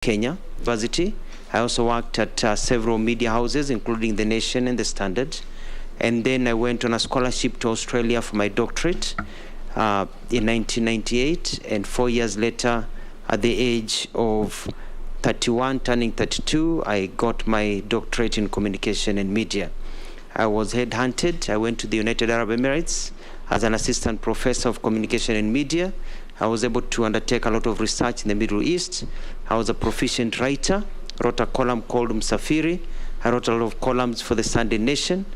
Kenya University. I also worked at several media houses, including The Nation and The Standard. And then I went on a scholarship to Australia for my doctorate in 1998. And 4 years later, at the age of 31, turning 32, I got my doctorate in communication and media. I was headhunted. I went to the United Arab Emirates as an assistant professor of communication and media. I was able to undertake a lot of research in the Middle East. I was a proficient writer, wrote a column called Msafiri. I wrote a lot of columns for the Sunday Nation.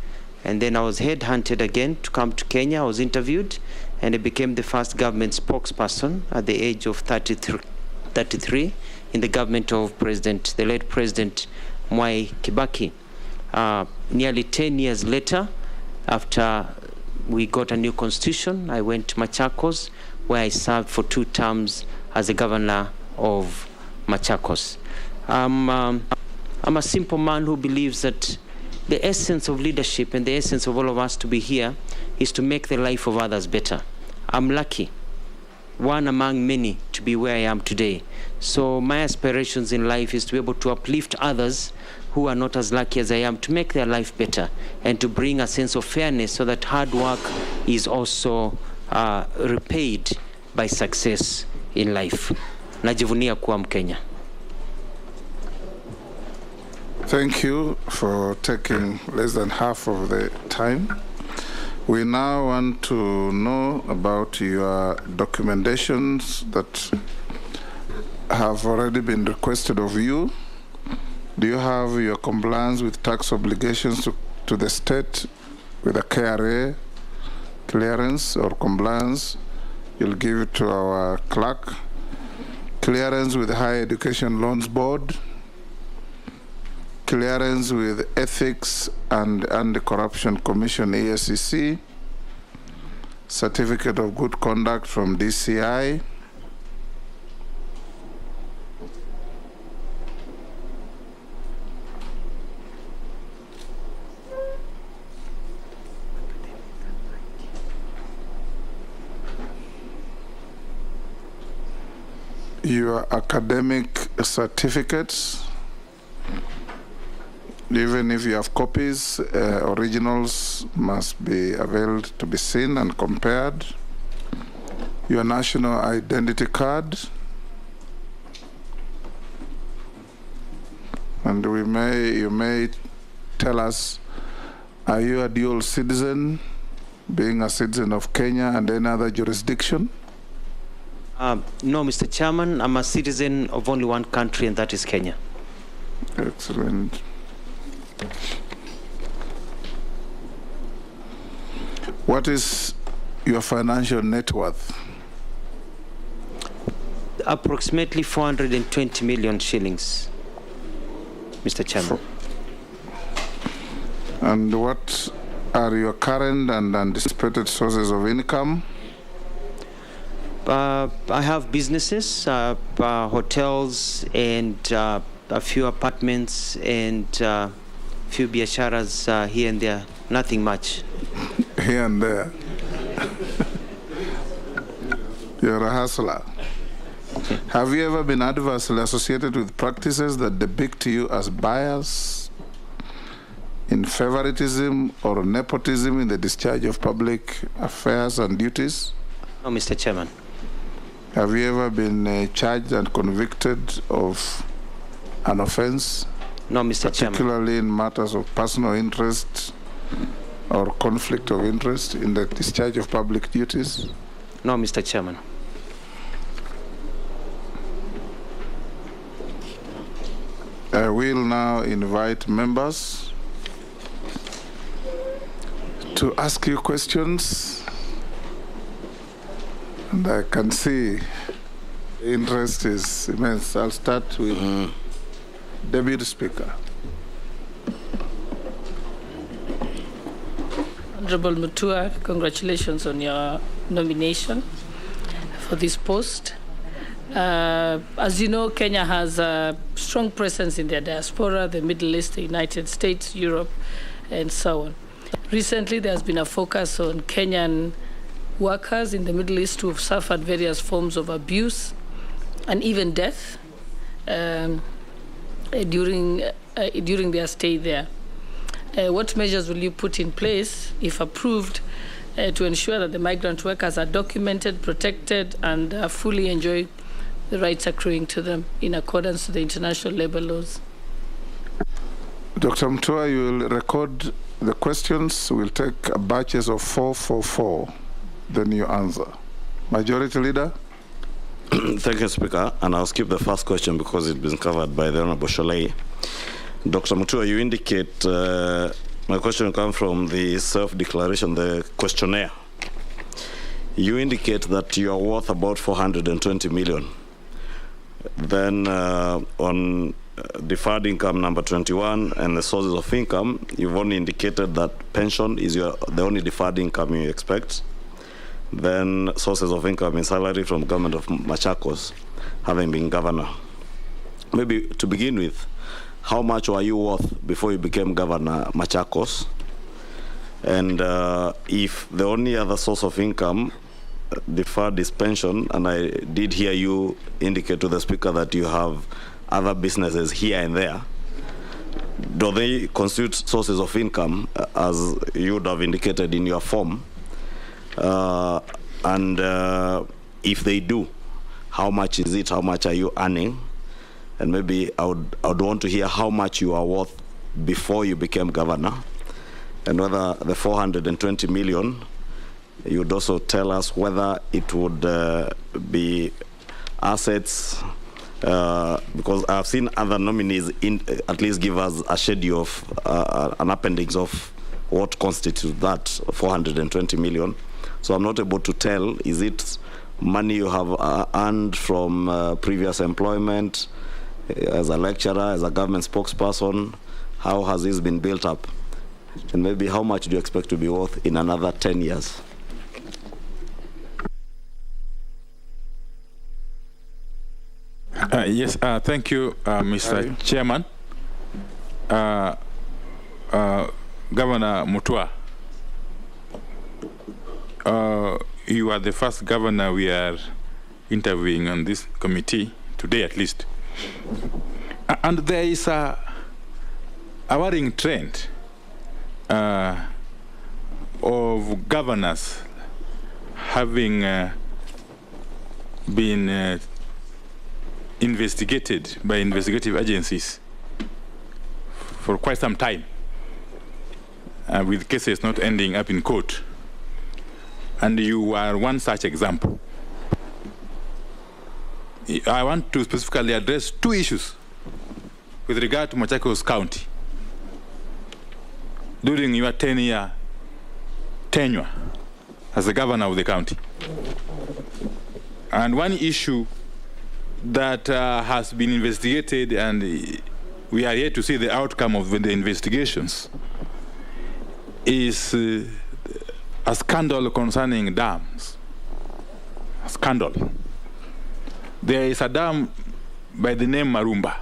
And then I was headhunted again to come to Kenya. I was interviewed, and I became the first government spokesperson at the age of 33 in the government of the late President Mwai Kibaki. Nearly 10 years later, after we got a new constitution, I went to Machakos, where I served for 2 terms as the governor of Machakos. I'm a simple man who believes that the essence of leadership and the essence of all of us to be here is to make the life of others better. I'm lucky, one among many, to be where I am today. So my aspirations in life is to be able to uplift others who are not as lucky as I am, to make their life better and to bring a sense of fairness so that hard work is also repaid by success in life. Najivunia kuwa Mkenya. Thank you for taking less than half of the time. We now want to know about your documentations that have already been requested of you. Do you have your compliance with tax obligations to the state with a KRA clearance or compliance? You'll give it to our clerk. Clearance with the Higher Education Loans Board. Clearance with Ethics and Anti-Corruption Commission, ASCC. Certificate of Good Conduct from DCI. Your academic certificates, even if you have copies, originals must be availed to be seen and compared. Your national identity card, and you may tell us, are you a dual citizen, being a citizen of Kenya and any other jurisdiction? No, Mr. Chairman, I'm a citizen of only one country, and that is Kenya. Excellent. What is your financial net worth? Approximately 420 million shillings, Mr. Chairman. And what are your current and anticipated sources of income? I have businesses, hotels, and a few apartments, and a few biasharas here and there. Nothing much. Here and there. You're a hustler. Have you ever been adversely associated with practices that depict you as bias, in favoritism, or nepotism in the discharge of public affairs and duties? No, Mr. Chairman. Have you ever been charged and convicted of an offense? No, Mr. Chairman. Particularly in matters of personal interest or conflict of interest in the discharge of public duties? No, Mr. Chairman. I will now invite members to ask you questions. And I can see the interest is immense. I'll start with Deputy Speaker. Honorable MUTUA, congratulations on your nomination for this post. As you know, Kenya has a strong presence in the diaspora, the Middle East, the United States, Europe, and so on. Recently, there's been a focus on Kenyan workers in the Middle East who have suffered various forms of abuse and even death during their stay there. What measures will you put in place, if approved, to ensure that the migrant workers are documented, protected, and fully enjoy the rights accruing to them in accordance with the international labor laws? Dr. MUTUA, you will record the questions. We'll take batches of 444. Then you answer. Majority Leader. Thank you, Speaker. And I'll skip the first question because it's been covered by the Honorable Sholei. Dr. MUTUA, you indicate, my question comes from the self-declaration, the questionnaire. You indicate that you are worth about 420 million. Then on deferred income number 21 and the sources of income, you've only indicated that pension is the only deferred income you expect. Then sources of income in salary from government of Machakos, having been governor. Maybe to begin with, how much were you worth before you became governor Machakos? And if the only other source of income deferred is pension, and I did hear you indicate to the Speaker that you have other businesses here and there, do they constitute sources of income as you would have indicated in your form? And if they do, how much is it? How much are you earning? And maybe I would want to hear how much you are worth before you became governor, and whether the 420 million, you would also tell us whether it would be assets, because I've seen other nominees at least give us a schedule of an appendix of what constitutes that 420 million. So I'm not able to tell, is it money you have earned from previous employment, as a lecturer, as a government spokesperson? How has this been built up? And maybe how much do you expect to be worth in another 10 years? Yes, thank you, Mr. Chairman. Governor MUTUA, you are the first governor we are interviewing on this committee, today at least. And there is a worrying trend of governors having been investigated by investigative agencies for quite some time, with cases not ending up in court. And you are one such example. I want to specifically address two issues with regard to Machakos County during your 10-year tenure as the governor of the county. And one issue that has been investigated, and we are yet to see the outcome of the investigations, is a scandal concerning dams. A scandal. There is a dam by the name Marumba.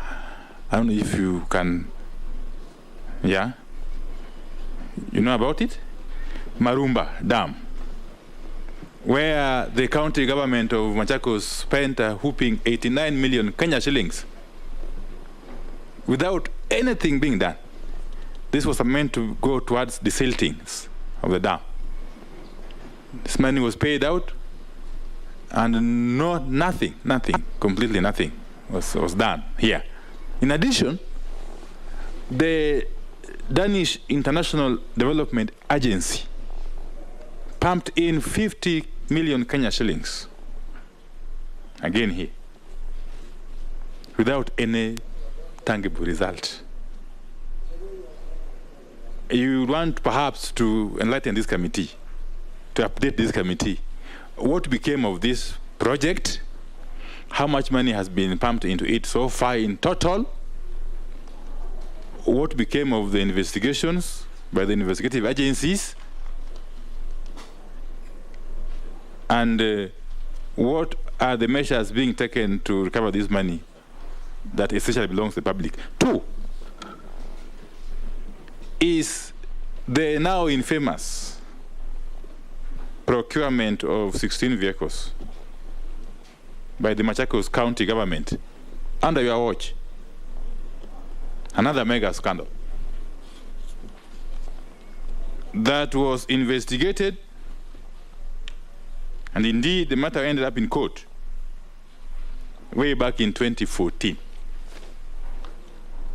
I don't know if you can, yeah? You know about it? Marumba Dam, where the county government of Machakos spent a whooping 89 million Kenya shillings without anything being done. This was meant to go towards the siltings of the dam. This money was paid out, and nothing, completely nothing was done here. In addition, the Danish International Development Agency pumped in 50 million Kenya shillings, again here, without any tangible result. You want perhaps to enlighten this committee, to update this committee. What became of this project? How much money has been pumped into it so far in total? What became of the investigations by the investigative agencies? And what are the measures being taken to recover this money that essentially belongs to the public? Two, is the now infamous procurement of 16 vehicles by the Machakos County government under your watch. Another mega scandal that was investigated, and indeed the matter ended up in court way back in 2014.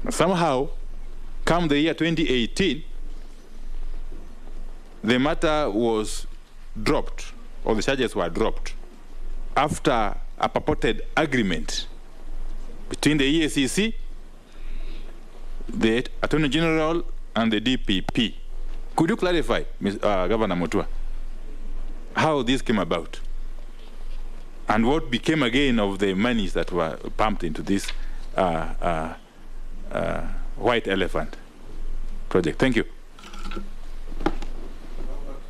Somehow, come the year 2018, the matter was dropped, or the charges were dropped, after a purported agreement between the EACC, the Attorney General, and the DPP. Could you clarify, Governor MUTUA, how this came about? And what became again of the monies that were pumped into this white elephant project? Thank you.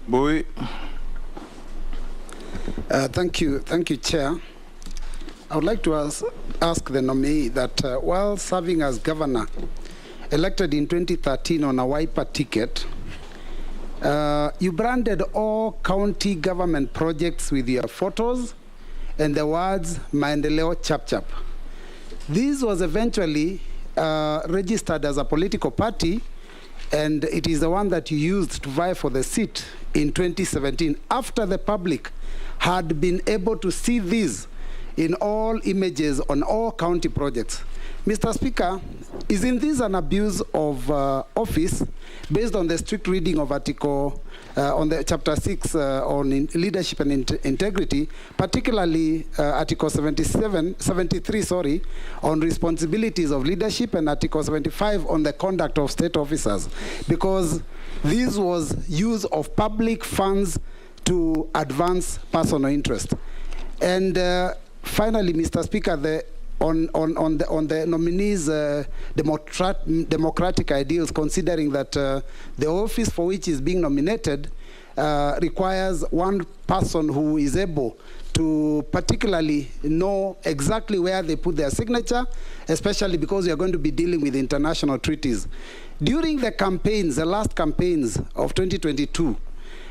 Boy. Thank you, Chair. I would like to ask the nominee that while serving as governor, elected in 2013 on a Wiper ticket, you branded all county government projects with your photos and the words Maendeleo Chap Chap. This was eventually registered as a political party, and it is the one that you used to vie for the seat in 2017, after the public had been able to see these in all images on all county projects. Mr. Speaker, isn't this an abuse of office based on the strict reading of Article, on the Chapter 6 on leadership and integrity, particularly Article 73, on responsibilities of leadership, and Article 75 on the conduct of state officers? Because this was use of public funds to advance personal interest. And finally, Mr. Speaker, on the nominees' democratic ideals, considering that the office for which is being nominated requires one person who is able to particularly know exactly where they put their signature, especially because we are going to be dealing with international treaties. During the campaigns, the last campaigns of 2022,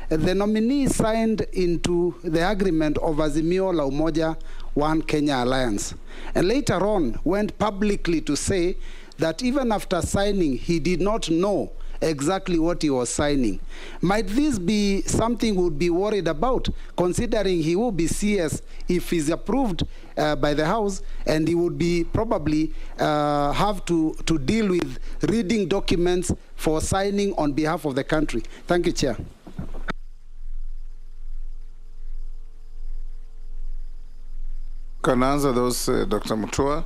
the nominee signed into the agreement of Azimio la Umoja One Kenya Alliance, and later on went publicly to say that even after signing, he did not know exactly what he was signing. Might this be something we would be worried about, considering he will be CS if he's approved by the House, and he would be probably have to deal with reading documents for signing on behalf of the country? Thank you, Chair. Can answer those, Dr. MUTUA?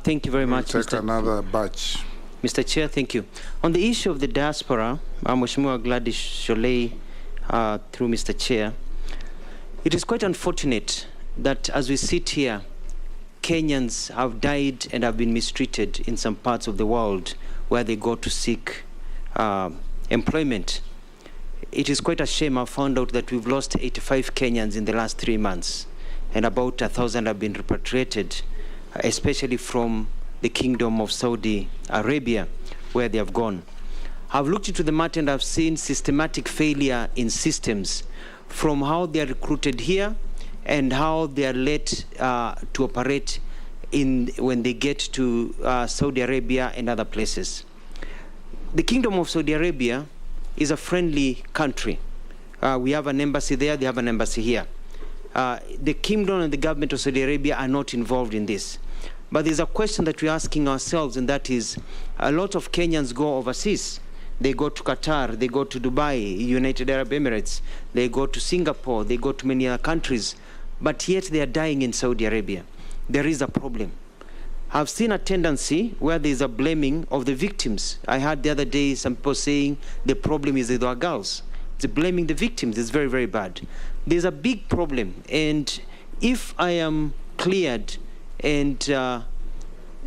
Thank you very much, Take Mr. another batch. Mr. Chair, thank you. On the issue of the diaspora, Mheshimiwa Gladys Sholei, through Mr. Chair, it is quite unfortunate that as we sit here, Kenyans have died and have been mistreated in some parts of the world where they go to seek employment. It is quite a shame. I found out that we've lost 85 Kenyans in the last 3 months, and about 1,000 have been repatriated, especially from the Kingdom of Saudi Arabia, where they have gone. I've looked into the matter and I've seen systematic failure in systems, from how they are recruited here and how they are let to operate when they get to Saudi Arabia and other places. The Kingdom of Saudi Arabia is a friendly country. We have an embassy there, they have an embassy here. The kingdom and the government of Saudi Arabia are not involved in this. But there's a question that we're asking ourselves, and that is, a lot of Kenyans go overseas. They go to Qatar, they go to Dubai, United Arab Emirates, they go to Singapore, they go to many other countries, but yet they are dying in Saudi Arabia. There is a problem. I've seen a tendency where there's a blaming of the victims. I heard the other day some people saying the problem is with our girls. It's blaming the victims. It's very, very bad. There's a big problem, and if I am cleared and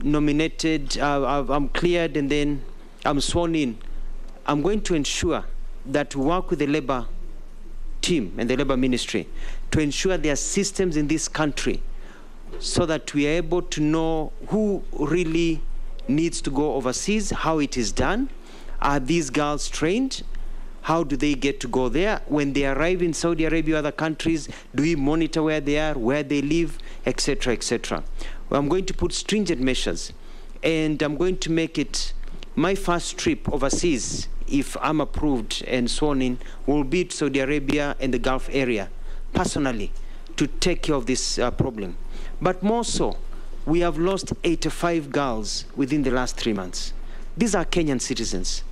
nominated, I'm cleared and then I'm sworn in, I'm going to ensure that we work with the labor team and the labor ministry to ensure there are systems in this country so that we are able to know who really needs to go overseas, how it is done. Are these girls trained? How do they get to go there? When they arrive in Saudi Arabia or other countries, do we monitor where they are, where they live, etc., etc.? I'm going to put stringent measures, and I'm going to make it my first trip overseas, if I'm approved and sworn in, will be to Saudi Arabia and the Gulf area, personally, to take care of this problem. But more so, we have lost 85 girls within the last 3 months. These are Kenyan citizens.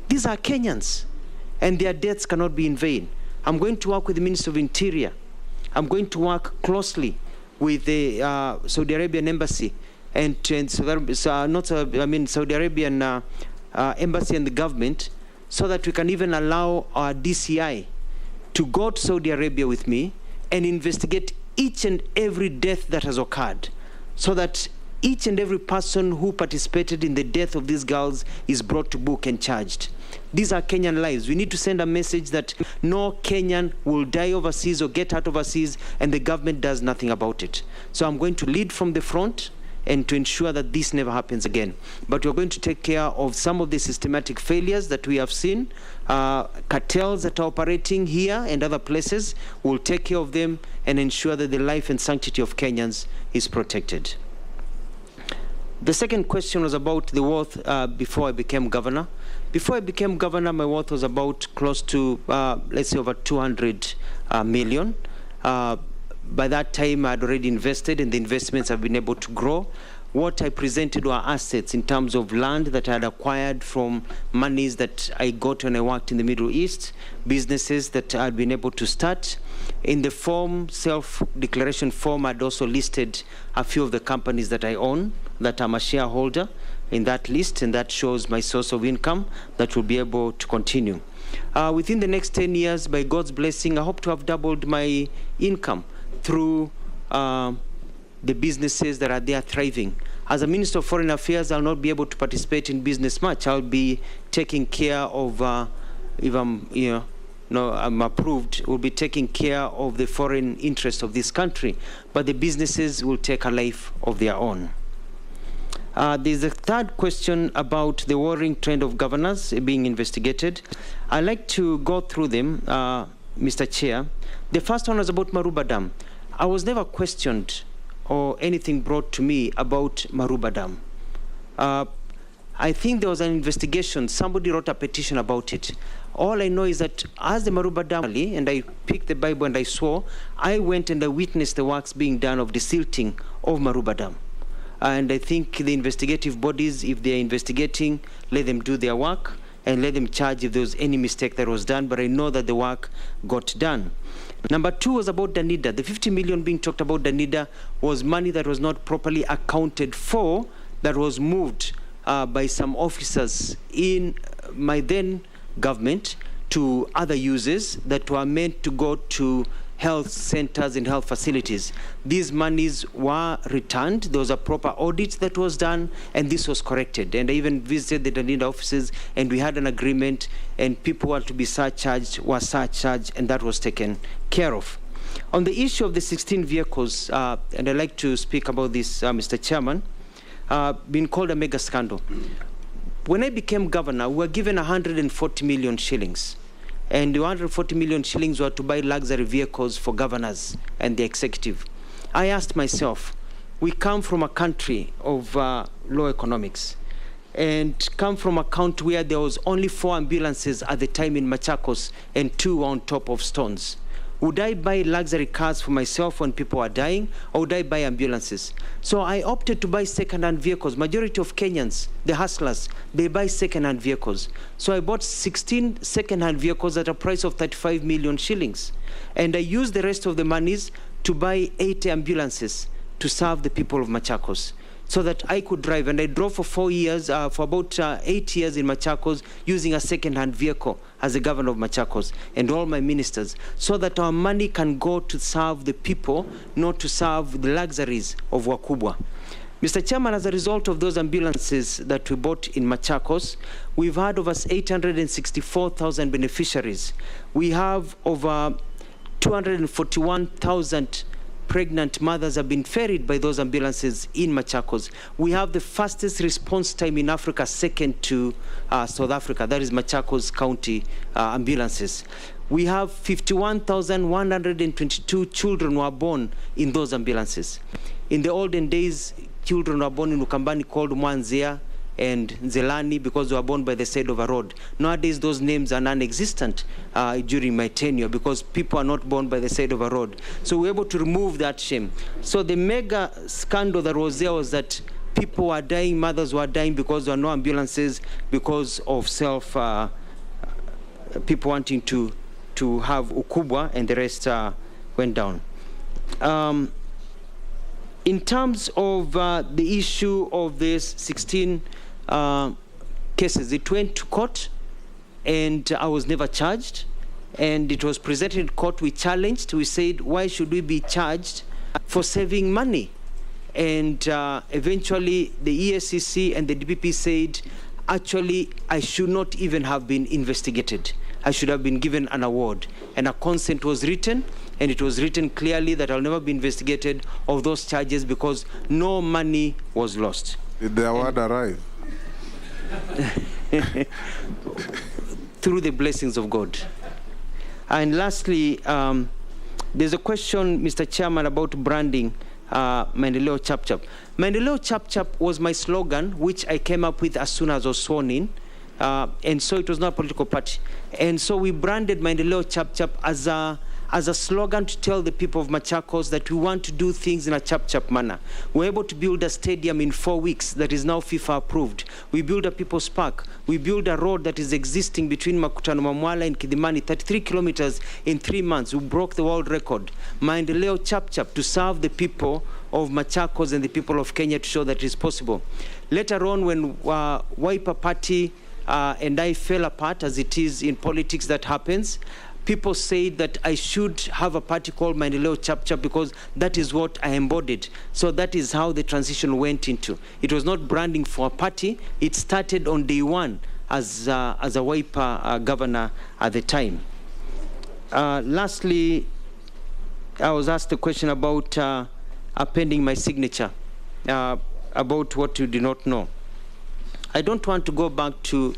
These are Kenyans, and their deaths cannot be in vain. I'm going to work with the Minister of Interior. I'm going to work closely with the Saudi Arabian embassy and Saudi Arabian embassy and the government, so that we can even allow our DCI to go to Saudi Arabia with me and investigate each and every death that has occurred, so that each and every person who participated in the death of these girls is brought to book and charged. These are Kenyan lives. We need to send a message that no Kenyan will die overseas or get out overseas and the government does nothing about it. So I'm going to lead from the front and to ensure that this never happens again. But we're going to take care of some of the systematic failures that we have seen. Cartels that are operating here and other places, we'll take care of them and ensure that the life and sanctity of Kenyans is protected. The second question was about the wealth before I became governor. Before I became governor, my wealth was about close to, let's say, over 200 million. By that time, I had already invested, and the investments have been able to grow. What I presented were assets in terms of land that I had acquired from monies that I got when I worked in the Middle East, businesses that I had been able to start. In the form, self-declaration form, I'd also listed a few of the companies that I own, that I'm a shareholder in that list, and that shows my source of income that will be able to continue. Within the next 10 years, by God's blessing, I hope to have doubled my income through the businesses that are there thriving. As a Minister of Foreign Affairs, I'll not be able to participate in business much. I'll be taking care of, if I'm approved, will be taking care of the foreign interest of this country, but the businesses will take a life of their own. There's a third question about the worrying trend of governors being investigated. I'd like to go through them, Mr. Chair. The first one was about Maruba Dam. I was never questioned or anything brought to me about Maruba Dam. I think there was an investigation. Somebody wrote a petition about it. All I know is that as the Maruba Dam, and I picked the Bible and I swore, I went and I witnessed the works being done of the silting of Maruba Dam. And I think the investigative bodies, if they're investigating, let them do their work and let them charge if there was any mistake that was done, but I know that the work got done. Number two was about Danida. The 50 million being talked about Danida was money that was not properly accounted for, that was moved by some officers in my then government to other uses that were meant to go to health centers and health facilities. These monies were returned. There was a proper audit that was done, and this was corrected. And I even visited the Danida offices, and we had an agreement, and people who had to be surcharged were surcharged, and that was taken care of. On the issue of the 16 vehicles, and I'd like to speak about this, Mr. Chairman, been called a mega scandal. When I became governor, we were given 140 million shillings. And the 140 million shillings were to buy luxury vehicles for governors and the executive. I asked myself, we come from a country of low economics and come from a country where there was only 4 ambulances at the time in Machakos and 2 on top of stones. Would I buy luxury cars for myself when people are dying, or would I buy ambulances? So I opted to buy second-hand vehicles. Majority of Kenyans, the hustlers, they buy second-hand vehicles. So I bought 16 second-hand vehicles at a price of 35 million shillings. And I used the rest of the monies to buy 80 ambulances to serve the people of Machakos, so that I could drive. And I drove for 4 years, for about 8 years in Machakos, using a second-hand vehicle as the governor of Machakos and all my ministers, so that our money can go to serve the people, not to serve the luxuries of Wakubwa. Mr. Chairman, as a result of those ambulances that we bought in Machakos, we've had over 864,000 beneficiaries. We have over 241,000 pregnant mothers have been ferried by those ambulances in Machakos. We have the fastest response time in Africa, second to South Africa. That is Machakos County ambulances. We have 51,122 children who are born in those ambulances. In the olden days, children were born in Ukambani called Mwanzia and Nzelani because they were born by the side of a road. Nowadays, those names are non-existent during my tenure because people are not born by the side of a road. So we were able to remove that shame. So the mega scandal that was there was that people were dying, mothers were dying because there were no ambulances because of people wanting to have ukubwa, and the rest went down. In terms of the issue of these 16 cases, it went to court, and I was never charged. And it was presented in court. We challenged. We said, why should we be charged for saving money? And eventually, the ESCC and the DPP said, actually, I should not even have been investigated. I should have been given an award. And a consent was written, and it was written clearly that I'll never be investigated of those charges because no money was lost. Did the award arrive? Through the blessings of God. And lastly, there's a question, Mr. Chairman, about branding Maendeleo Chap Chap. Maendeleo Chap Chap was my slogan, which I came up with as soon as I was sworn in. And so it was not a political party. And so we branded Maendeleo Chap Chap as a slogan to tell the people of Machakos that we want to do things in a chap-chap manner. We're able to build a stadium in 4 weeks that is now FIFA approved. We build a People's Park. We build a road that is existing between Makutano Mamwala and Kidimani, 33 kilometers in 3 months. We broke the world record. Maendeleo Chap-Chap to serve the people of Machakos and the people of Kenya to show that it is possible. Later on, when Wiper Party and I fell apart, as it is in politics that happens, people said that I should have a party called Maendeleo Chap Chap because that is what I embodied. So that is how the transition went into. It was not branding for a party. It started on day one as a Wiper governor at the time. Lastly, I was asked a question about appending my signature, about what you did not know. I don't want to go back to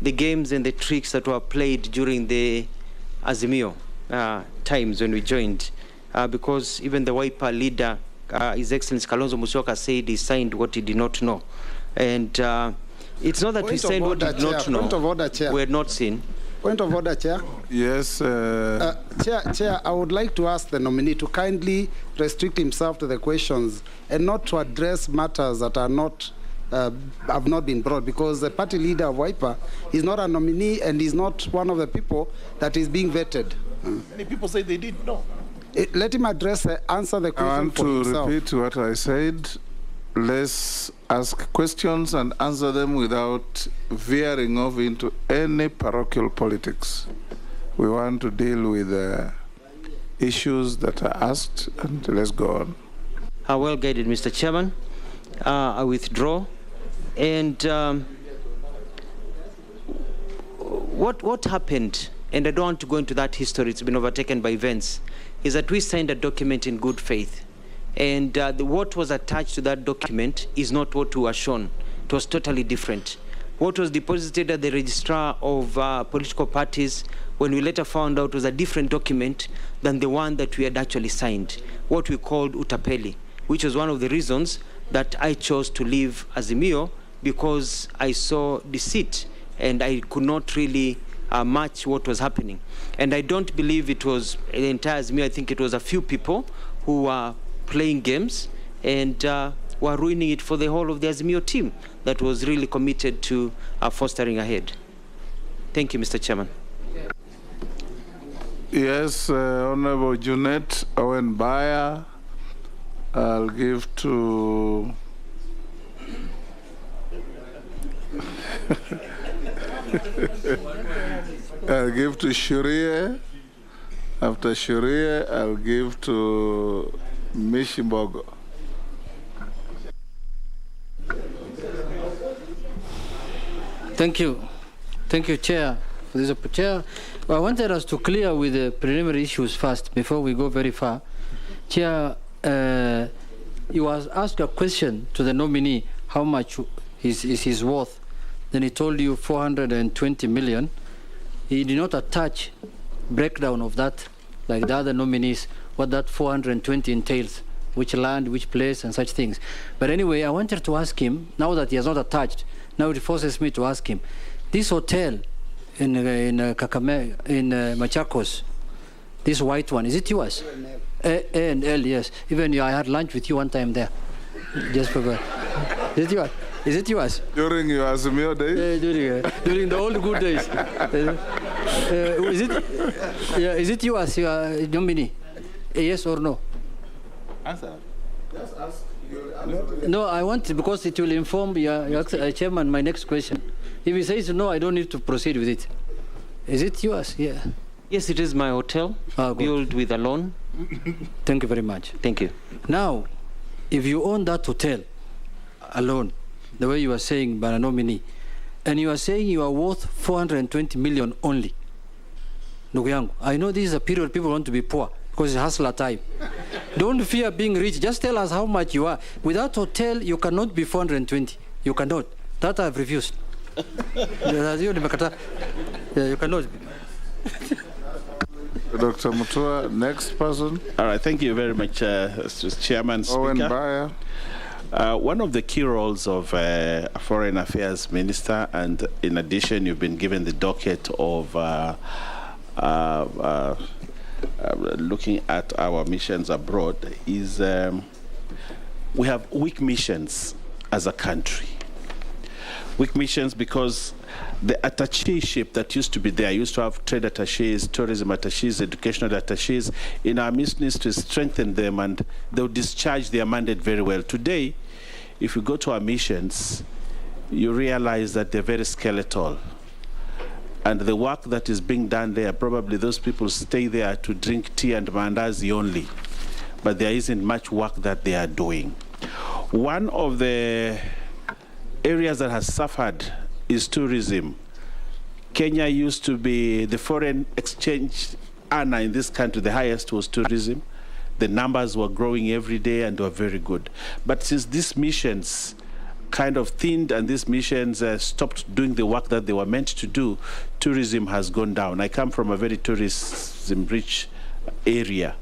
the games and the tricks that were played during the Azimio times when we joined, because even the Wiper leader, His Excellency Kalonzo Musyoka, said he signed what he did not know. And it's not that we signed what we did not know. Point of order, Chair. We had not seen. Point of order, Chair. Yes. Chair, I would like to ask the nominee to kindly restrict himself to the questions and not to address matters that are not have not been brought, because the party leader of Wiper is not a nominee and is not one of the people that is being vetted. Many people say they did know. Let him answer the question for himself. I want to repeat what I said. Let's ask questions and answer them without veering off into any parochial politics. We want to deal with issues that are asked, and let's go on. Well guided, Mr. Chairman. I withdraw. And what happened, and I don't want to go into that history, it's been overtaken by events, is that we signed a document in good faith. And what was attached to that document is not what we were shown. It was totally different. What was deposited at the registrar of political parties, when we later found out, was a different document than the one that we had actually signed, what we called utapeli, which was one of the reasons that I chose to leave Azimio, because I saw deceit and I could not really match what was happening. And I don't believe it was the entire Azimio. I think it was a few people who were playing games and were ruining it for the whole of the Azimio team that was really committed to fostering ahead. Thank you, Mr. Chairman. Yes, Honorable Junet Owen Bayer. I'll give to Shurie. After Shurie, I'll give to Mishimbogo. Thank you. Thank you, Chair, for this opportunity. Well, I wanted us to clear with the preliminary issues first before we go very far. Chair, you was asked a question to the nominee, how much is his worth. Then he told you 420 million. He did not attach breakdown of that, like the other nominees, what that 420 entails. which land, which place, and such things. But anyway, I wanted to ask him, now that he has not attached, now it forces me to ask him, this hotel in Machakos, this white one, is it yours? A&L, yes. Even I had lunch with you one time there. Just for is it yours? Is it yours? During your Azimio days? During the old good days. Is it yours, Domini? Yes or no? Answer. Just ask. No, I want to, because it will inform your chairman my next question. If he says no, I don't need to proceed with it. Is it yours? Yeah. Yes, it is my hotel, built with a loan. Thank you very much. Thank you. Now, if you own that hotel alone, the way you are saying, Bananomini, and you are saying you are worth 420 million only, I know this is a period people want to be poor because it's hustler time. Don't fear being rich. Just tell us how much you are. Without hotel, you cannot be 420. You cannot. That I've refused. You cannot. Dr. MUTUA, next person. All right, thank you very much, Chairman, Speaker. Owen Baya. One of the key roles of a Foreign Affairs Minister, and in addition, you've been given the docket of looking at our missions abroad, is we have weak missions as a country. Weak missions because the attacheship that used to be there, used to have trade attaches, tourism attaches, educational attaches. In our missions to strengthen them, and they'll discharge their mandate very well. Today, if you go to our missions, you realize that they're very skeletal. And the work that is being done there, probably those people stay there to drink tea and mandazi only. But there isn't much work that they are doing. One of the areas that has suffered is tourism. Kenya used to be the foreign exchange earner in this country. The highest was tourism. The numbers were growing every day and were very good. But since these missions kind of thinned and these missions stopped doing the work that they were meant to do, tourism has gone down. I come from a very tourism-rich area,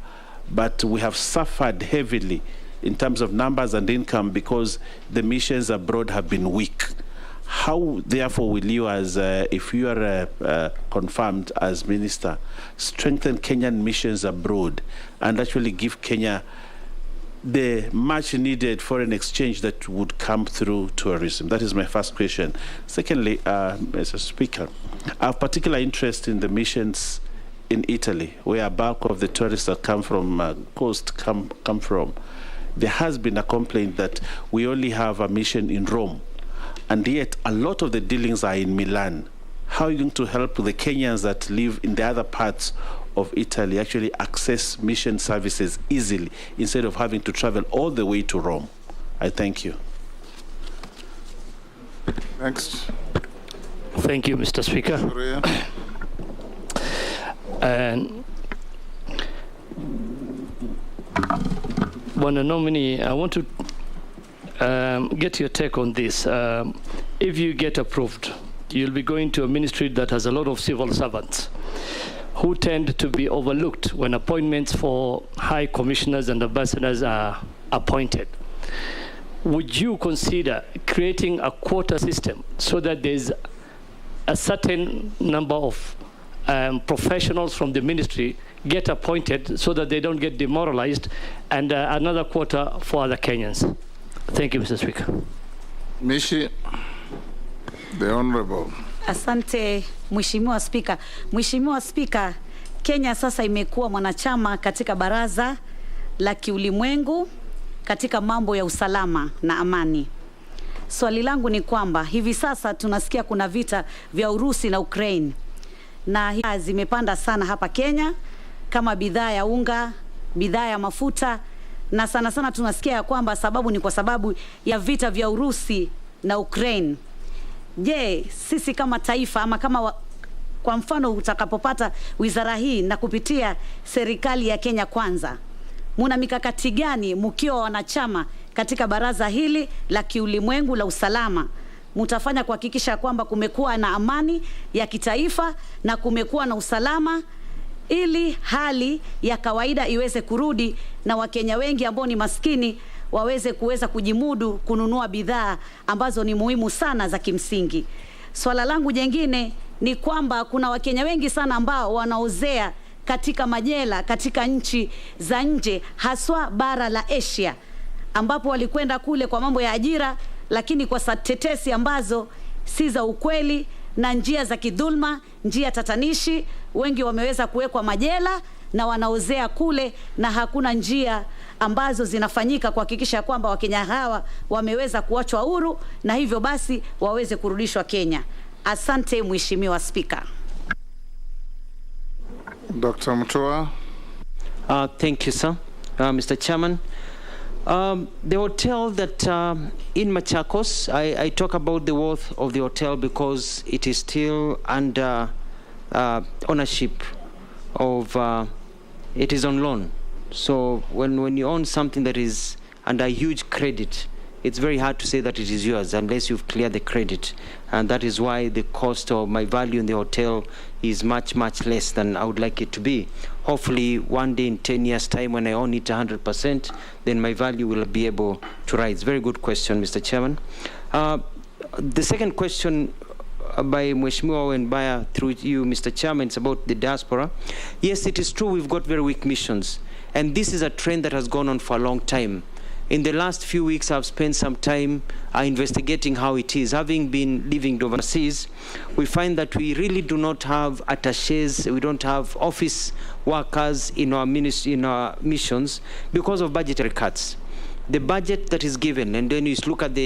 but we have suffered heavily in terms of numbers and income because the missions abroad have been weak. How, therefore, will you, as if you are confirmed as minister, strengthen Kenyan missions abroad and actually give Kenya the much-needed foreign exchange that would come through tourism? That is my first question. Secondly, Mr. Speaker, I have particular interest in the missions in Italy, where a bulk of the tourists that come from coast come from. There has been a complaint that we only have a mission in Rome, and yet a lot of the dealings are in Milan. How are you going to help the Kenyans that live in the other parts of Italy actually access mission services easily instead of having to travel all the way to Rome? I thank you. Next. Thank you, Mr. Speaker. And Bwana nominee, I want to get your take on this. If you get approved, you'll be going to a ministry that has a lot of civil servants who tend to be overlooked when appointments for high commissioners and ambassadors are appointed. Would you consider creating a quota system so that there's a certain number of professionals from the ministry get appointed so that they don't get demoralized, and another quota for other Kenyans? Thank you, Mr. Speaker. Mishi, the Honorable. Asante, Mheshimiwa Spika. Mheshimiwa Spika, Kenya sasa imekuwa mwanachama katika Baraza la Kiulimwengu katika mambo ya usalama na amani. Swali langu ni kwamba hivi sasa tunasikia kuna vita vya Urusi na Ukraine, na zimepanda sana hapa Kenya kama bidhaa ya unga, bidhaa ya mafuta, na sana sana tunasikia ya kwamba sababu ni kwa sababu ya vita vya Urusi na Ukraine. Je, sisi kama taifa ama kama kwa mfano utakapopata wizara hii na kupitia serikali ya Kenya Kwanza, muna mikakati gani mkiwa wanachama katika baraza hili la kiulimwengu la usalama mutafanya kuhakikisha kwamba kumekuwa na amani ya kitaifa na kumekuwa na usalama ili hali ya kawaida iweze kurudi na Wakenya wengi ambao ni maskini kuweza kujimudu kununua bidhaa ambazo ni muhimu sana za kimsingi. Swala langu jengine ni kwamba kuna Wakenya wengi sana ambao wanaozea katika majela katika nchi za nje, haswa bara la Asia, ambapo walikwenda kule kwa mambo ya ajira, lakini kwa tetesi ambazo si za ukweli na njia za kidhulma, njia tatanishi, wengi wameweza kuwekwa majela na wanaozea kule, na hakuna njia ambazo zinafanyika kuhakikisha kwamba Wakenya hawa wameweza kuachwa huru na hivyo basi waweze kurudishwa Kenya. Asante Mheshimiwa Spika. Dr. MUTUA. Thank you, sir. Mr. Chairman. The hotel that in Machakos, I talk about the worth of the hotel because it is still under ownership of, it is on loan. So when you own something that is under huge credit, it's very hard to say that it is yours unless you've cleared the credit. And that is why the cost of my value in the hotel is much, much less than I would like it to be. Hopefully one day in 10 years time when I own it 100%, then my value will be able to rise. Very good question, Mr. Chairman. The second question by Mheshimiwa Wenbaya through you, Mr. Chairman, it's about the diaspora. Yes, it is true we've got very weak missions. And this is a trend that has gone on for a long time. In the last few weeks, I've spent some time investigating how it is. Having been living overseas, we find that we really do not have attachés, we don't have office workers in our missions because of budgetary cuts. The budget that is given, and then you look at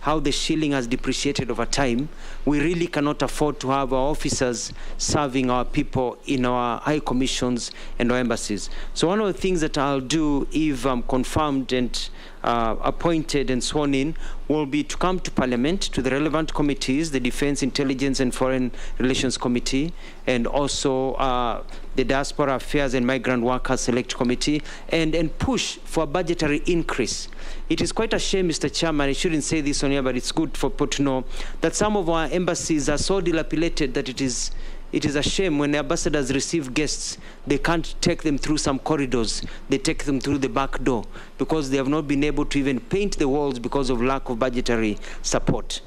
how the shilling has depreciated over time, we really cannot afford to have our officers serving our people in our high commissions and our embassies. So one of the things that I'll do if I'm confirmed and appointed and sworn in will be to come to Parliament, to the relevant committees, the Defense, Intelligence and Foreign Relations Committee, and also the Diaspora Affairs and Migrant Workers Select Committee, and push for a budgetary increase. It is quite a shame, Mr. Chairman, I shouldn't say this on here, but it's good for people to know that some of our embassies are so dilapidated that it is a shame when the ambassadors receive guests, they can't take them through some corridors. They take them through the back door because they have not been able to even paint the walls because of lack of budgetary support.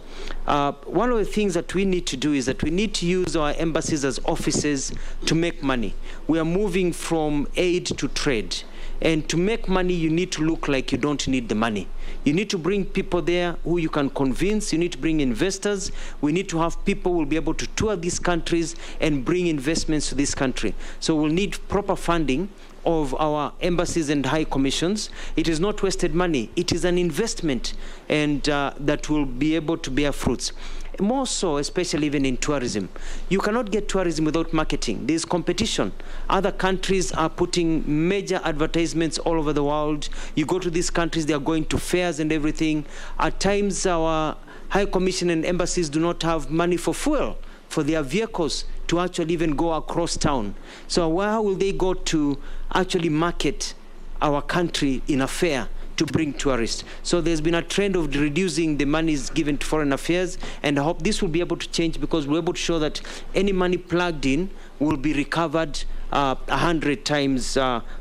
One of the things that we need to do is that we need to use our embassies as offices to make money. We are moving from aid to trade. And to make money, you need to look like you don't need the money. You need to bring people there who you can convince. You need to bring investors. We need to have people who will be able to tour these countries and bring investments to this country. So we'll need proper funding of our embassies and high commissions. It is not wasted money. It is an investment, and that will be able to bear fruits. More so, especially even in tourism. You cannot get tourism without marketing. There's competition. Other countries are putting major advertisements all over the world. You go to these countries, they are going to fairs and everything. At times, our high commission and embassies do not have money for fuel for their vehicles to actually even go across town. So where will they go to actually market our country in a fair to bring tourists? So there's been a trend of reducing the monies given to foreign affairs, and I hope this will be able to change because we're able to show that any money plugged in will be recovered 100 times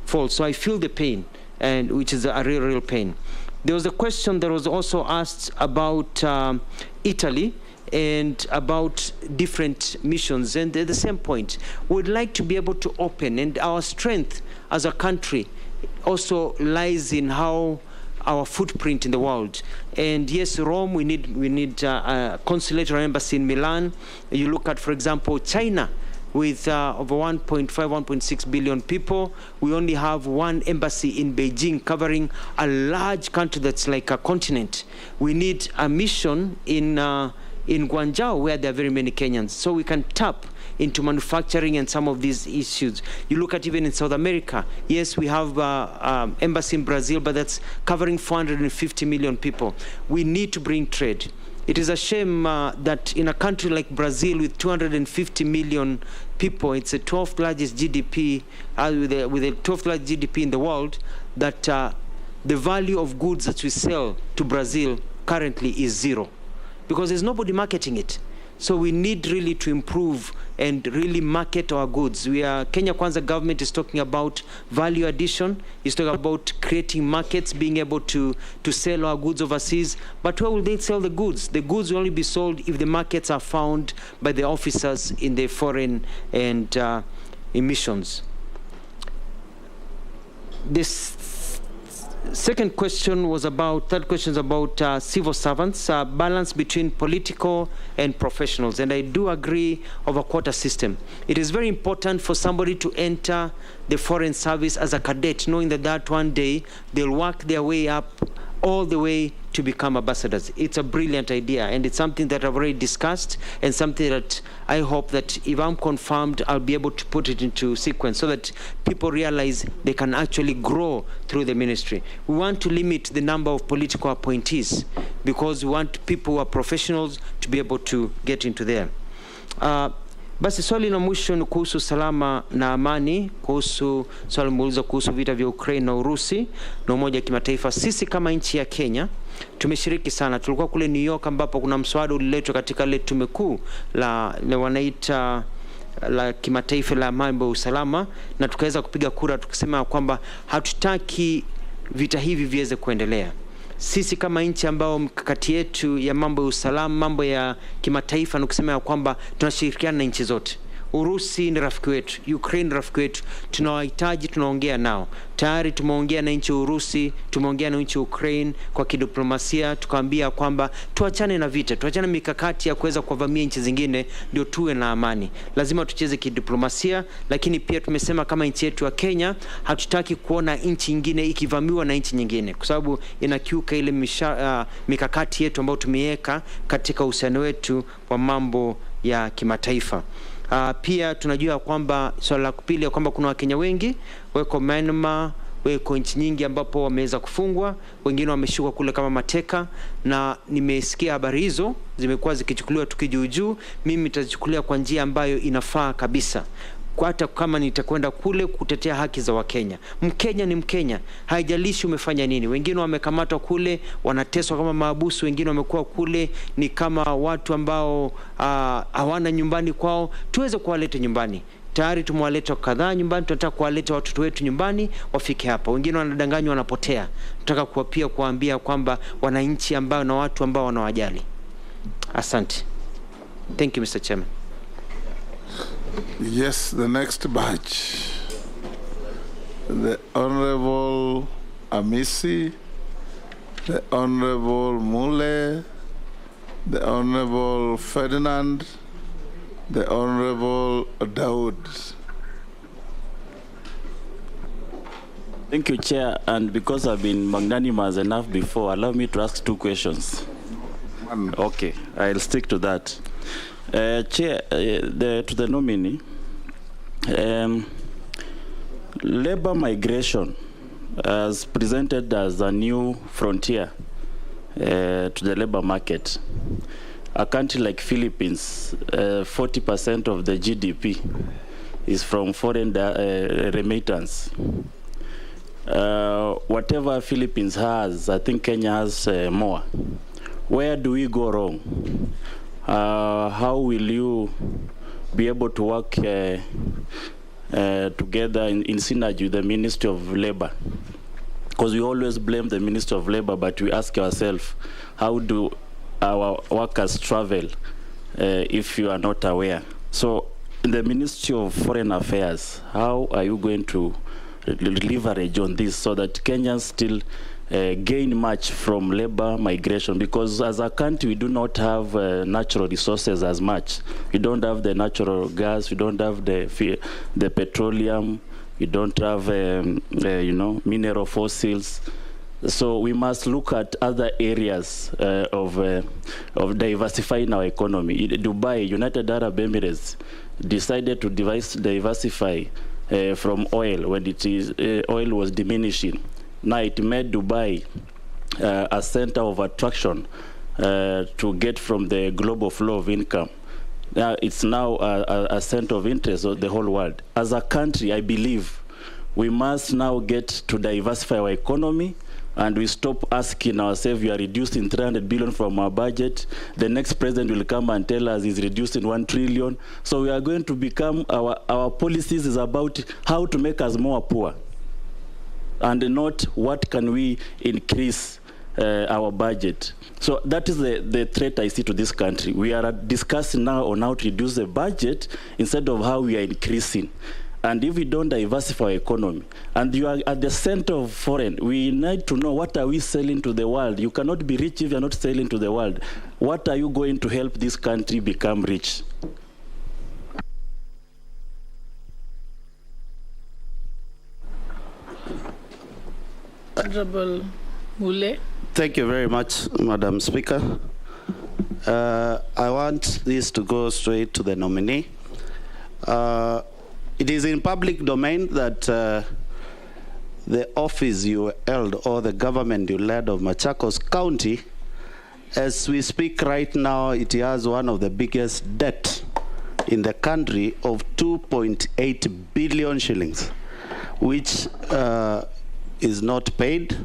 fold. So I feel the pain, and which is a real pain. There was a question that was also asked about Italy and about different missions, and at the same point, we'd like to be able to open, and our strength as a country also lies in how our footprint in the world. And yes, Rome, we need a consulate or embassy in Milan. You look at, for example, China, with over 1.5, 1.6 billion people. We only have one embassy in Beijing covering a large country that's like a continent. We need a mission in Guangzhou, where there are very many Kenyans, so we can tap into manufacturing and some of these issues. You look at even in South America, yes, we have embassy in Brazil, but that's covering 450 million people. We need to bring trade. It is a shame that in a country like Brazil with 250 million people, it's the 12th largest GDP, with the 12th largest GDP in the world, that the value of goods that we sell to Brazil currently is zero, because there's nobody marketing it. So we need really to improve and really market our goods. Kenya Kwanza government is talking about value addition, is talking about creating markets, being able to sell our goods overseas. But where will they sell the goods? The goods will only be sold if the markets are found by the officers in the foreign and emissions. This third question is about civil servants, balance between political and professionals. And I do agree of a quota system. It is very important for somebody to enter the foreign service as a cadet, knowing that one day they'll work their way up all the way to become ambassadors. It's a brilliant idea, and it's something that I've already discussed, and something that I hope that if I'm confirmed, I'll be able to put it into sequence so that people realize they can actually grow through the ministry. We want to limit the number of political appointees because we want people who are professionals to be able to get into there. Basi swali la mwisho ni kuhusu salama na amani, kuhusu swali muuliza kuhusu vita vya Ukraine na Urusi na umoja wa kimataifa. Sisi kama nchi ya Kenya tumeshiriki sana. Tulikuwa kule New York ambapo kuna mswada uliletwa katika ile tume kuu la wanaita la kimataifa la mambo ya usalama, na tukaweza kupiga kura tukisema kwamba hatutaki vita hivi viweze kuendelea. Sisi kama nchi ambao mkakati yetu ya mambo ya usalama, mambo ya kimataifa, na kusema kwamba tunashirikiana na nchi zote. Urusi ni rafiki wetu, Ukraine ni rafiki wetu, tunawahitaji, tunaongea nao. Tayari tumeongea na nchi Urusi, tumeongea na nchi Ukraine kwa kidiplomasia, tukaambia kwamba tuachane na vita, tuachane mikakati ya kuweza kuvamia nchi zingine ndio tuwe na amani. Lazima tucheze kidiplomasia, lakini pia tumesema kama nchi yetu ya Kenya hatutaki kuona nchi nyingine ikivamiwa na nchi nyingine, kwa sababu inakiuka ile mikakati yetu ambayo tumeweka katika uhusiano wetu wa mambo ya kimataifa. Pia tunajua kwamba swala la pili kwamba kuna Wakenya wengi wako Myanmar, wako nchi nyingi ambapo wameweza kufungwa, wengine wameshikwa kule kama mateka, na nimesikia habari hizo zimekuwa zikichukuliwa tukijuujuu. Mimi nitazichukulia kwa njia ambayo inafaa kabisa, hata kama nitakwenda kule kutetea haki za Wakenya. Mkenya ni Mkenya, haijalishi umefanya nini. Wengine wamekamatwa kule wanateswa kama maabusu, wengine wamekuwa kule ni kama watu ambao hawana nyumbani kwao. Tuweze kuwaleta nyumbani. Tayari tumewaleta kadhaa nyumbani, tunataka kuwaleta watoto wetu nyumbani wafike hapa. Wengine wanadanganywa wanapotea. Tunataka pia kuambia kwamba wananchi ambao na watu ambao wanawajali. Asante. Thank you, Mr. Chairman. Yes, the next batch. The Honorable Amisi, the Honorable Mule, the Honorable Ferdinand, the Honorable Daud. Thank you, Chair. And because I've been magnanimous enough before, allow me to ask 2 questions. Okay, I'll stick to that. Chair, to the nominee, labor migration as presented as a new frontier to the labor market. A country like Philippines, 40% of the GDP is from foreign remittance. Whatever Philippines has, I think Kenya has more. Where do we go wrong? How will you be able to work together in synergy with the Ministry of Labor? Because we always blame the Ministry of Labor, but we ask ourselves, how do our workers travel if you are not aware? So in the Ministry of Foreign Affairs, how are you going to leverage on this so that Kenyans still gain much from labor migration? Because as a country, we do not have natural resources as much. We don't have the natural gas, we don't have the petroleum, we don't have mineral fossils. So we must look at other areas of diversifying our economy. Dubai, United Arab Emirates, decided to diversify from oil when oil was diminishing. Now it made Dubai a center of attraction to get from the global flow of income. Now it's now a center of interest of the whole world. As a country, I believe we must now get to diversify our economy and we stop asking ourselves, we are reducing 300 billion from our budget, the next president will come and tell us he's reducing 1 trillion. So we are going to become, our policies is about how to make us more poor, and not what can we increase our budget. So that is the threat I see to this country. We are discussing now on how to reduce the budget instead of how we are increasing. And if we don't diversify our economy, and you are at the center of foreign, we need to know what are we selling to the world. You cannot be rich if you're not selling to the world. What are you going to help this country become rich? Honorable Mule. Thank you very much, Madam Speaker. I want this to go straight to the nominee. It is in public domain that the office you held or the government you led of Machakos County, as we speak right now, it has one of the biggest debt in the country of 2.8 billion shillings, which is not paid,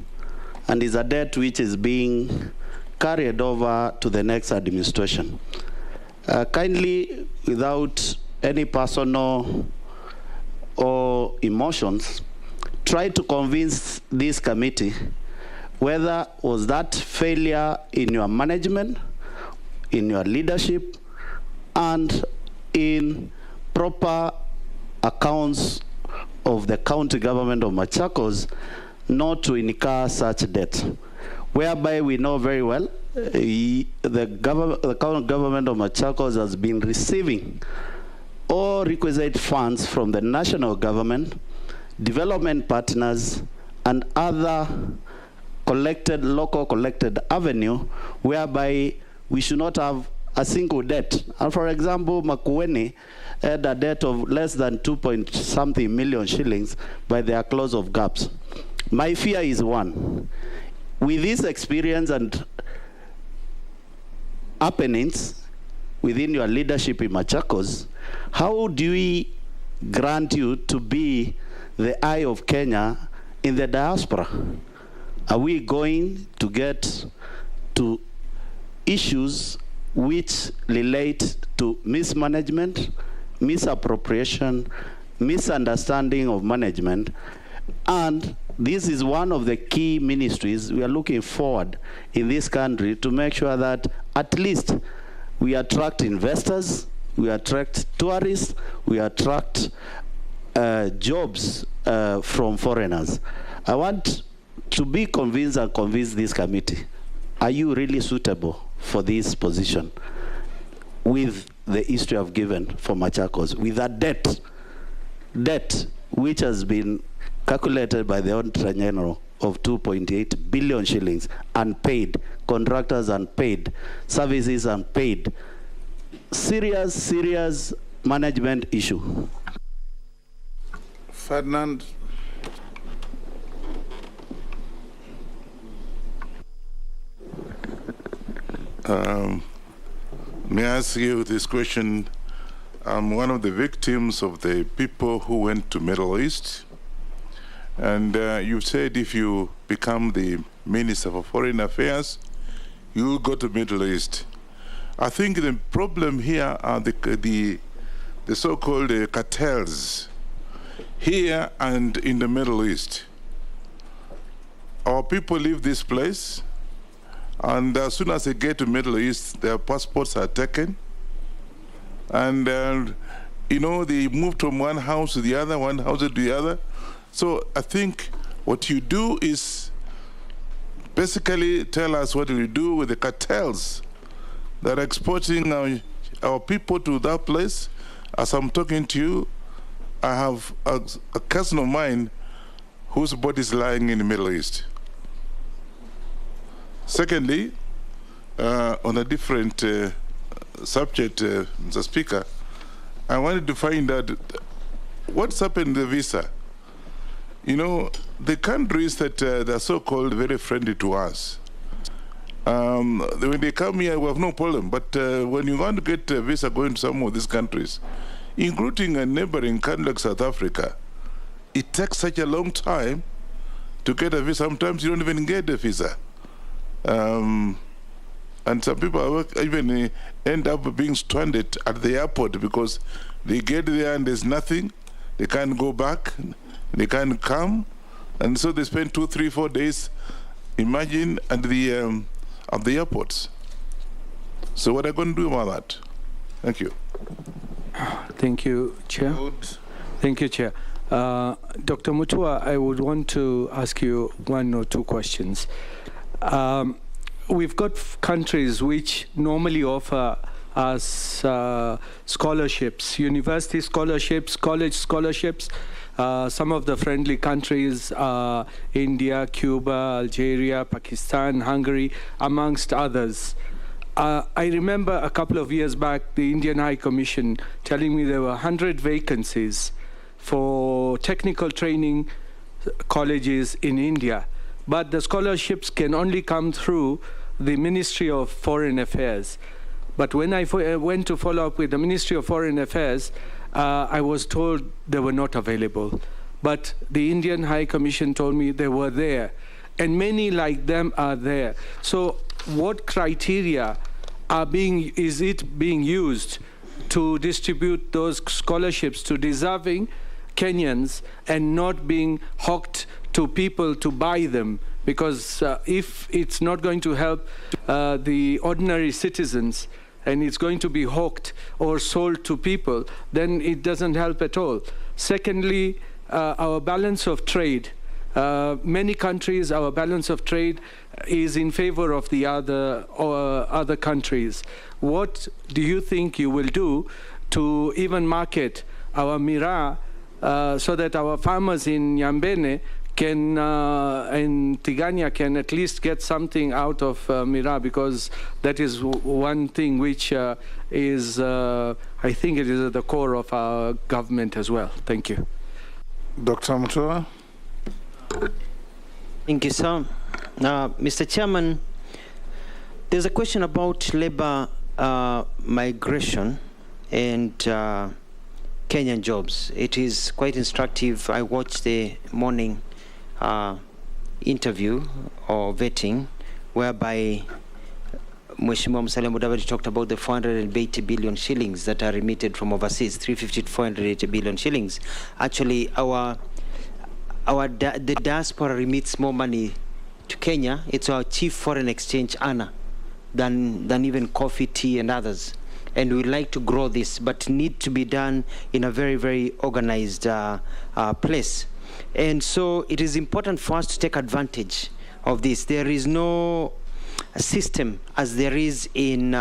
and is a debt which is being carried over to the next administration. Kindly, without any personal or emotions, try to convince this committee whether was that failure in your management, in your leadership, and in proper accounts of the county government of Machakos not to incur such debt, whereby we know very well the county government of Machakos has been receiving all requisite funds from the national government, development partners, and other local collected avenue, whereby we should not have a single debt. And for example, Makueni had a debt of less than 2-point-something million shillings by their close of gaps. My fear is one. With this experience and happenings within your leadership in Machakos, how do we grant you to be the eye of Kenya in the diaspora? Are we going to get to issues which relate to mismanagement, misappropriation, misunderstanding of management? And this is one of the key ministries we are looking forward in this country to make sure that at least we attract investors, we attract tourists, we attract jobs from foreigners. I want to be convinced and convince this committee, are you really suitable for this position with the history I've given for Machakos, with a debt which has been calculated by the Auditor General of 2.8 billion shillings, unpaid, contractors unpaid, services unpaid. Serious management issue. Ferdinand. May I ask you this question? I'm one of the victims of the people who went to Middle East. And you said if you become the Minister for Foreign Affairs, you will go to Middle East. I think the problem here are the so-called cartels here and in the Middle East. Our people leave this place, and as soon as they get to Middle East, their passports are taken. And, you know, they move from one house to the other, one house to the other. So I think what you do is basically tell us what we do with the cartels that are exporting our people to that place. As I'm talking to you, I have a cousin of mine whose body is lying in the Middle East. Secondly, on a different subject, Mr. Speaker, I wanted to find out what's happened to the visa. You know, the countries that are so-called very friendly to us, when they come here, we have no problem. But when you want to get a visa going to some of these countries, including a neighboring country like South Africa, it takes such a long time to get a visa. Sometimes you don't even get a visa. And some people even end up being stranded at the airport because they get there and there's nothing. They can't go back. They can't come. And so they spend 2, 3, 4 days, imagine, at the airports. So what are you going to do about that? Thank you. Thank you, Chair. Thank you, Chair. Dr. MUTUA, I would want to ask you 1 or 2 questions. We've got countries which normally offer us scholarships, university scholarships, college scholarships. Some of the friendly countries are India, Cuba, Algeria, Pakistan, Hungary, amongst others. I remember a couple of years back, the Indian High Commission telling me there were 100 vacancies for technical training colleges in India. But the scholarships can only come through the Ministry of Foreign Affairs. But when I went to follow up with the Ministry of Foreign Affairs, I was told they were not available. But the Indian High Commission told me they were there. And many like them are there. So what criteria is it being used to distribute those scholarships to deserving Kenyans and not being hawked to people to buy them? Because if it's not going to help the ordinary citizens and it's going to be hawked or sold to people, then it doesn't help at all. Secondly, our balance of trade. Many countries, our balance of trade is in favor of the other countries. What do you think you will do to even market our miraa so that our farmers in Nyambene can and Tigania can at least get something out of miraa, because that is one thing which is, I think it is at the core of our government as well. Thank you. Dr. MUTUA. Thank you, sir. Mr. Chairman, there's a question about labor migration and Kenyan jobs. It is quite instructive. I watched the morning interview or vetting whereby Mheshimiwa Musalia Mudavadi talked about the 480 billion shillings that are remitted from overseas, 350 to 480 billion shillings. Actually, the diaspora remits more money to Kenya. It's our chief foreign exchange earner than even coffee, tea, and others. And we'd like to grow this, but need to be done in a very, very organized place. And so it is important for us to take advantage of this. There is no system as there is in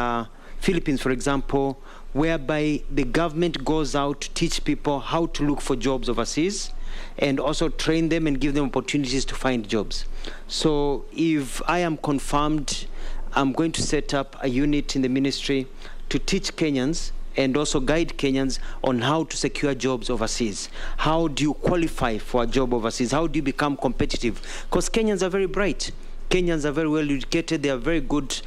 Philippines, for example, whereby the government goes out to teach people how to look for jobs overseas and also train them and give them opportunities to find jobs. So if I am confirmed, I'm going to set up a unit in the ministry to teach Kenyans and also guide Kenyans on how to secure jobs overseas. How do you qualify for a job overseas? How do you become competitive? Because Kenyans are very bright. Kenyans are very well educated, they are very good,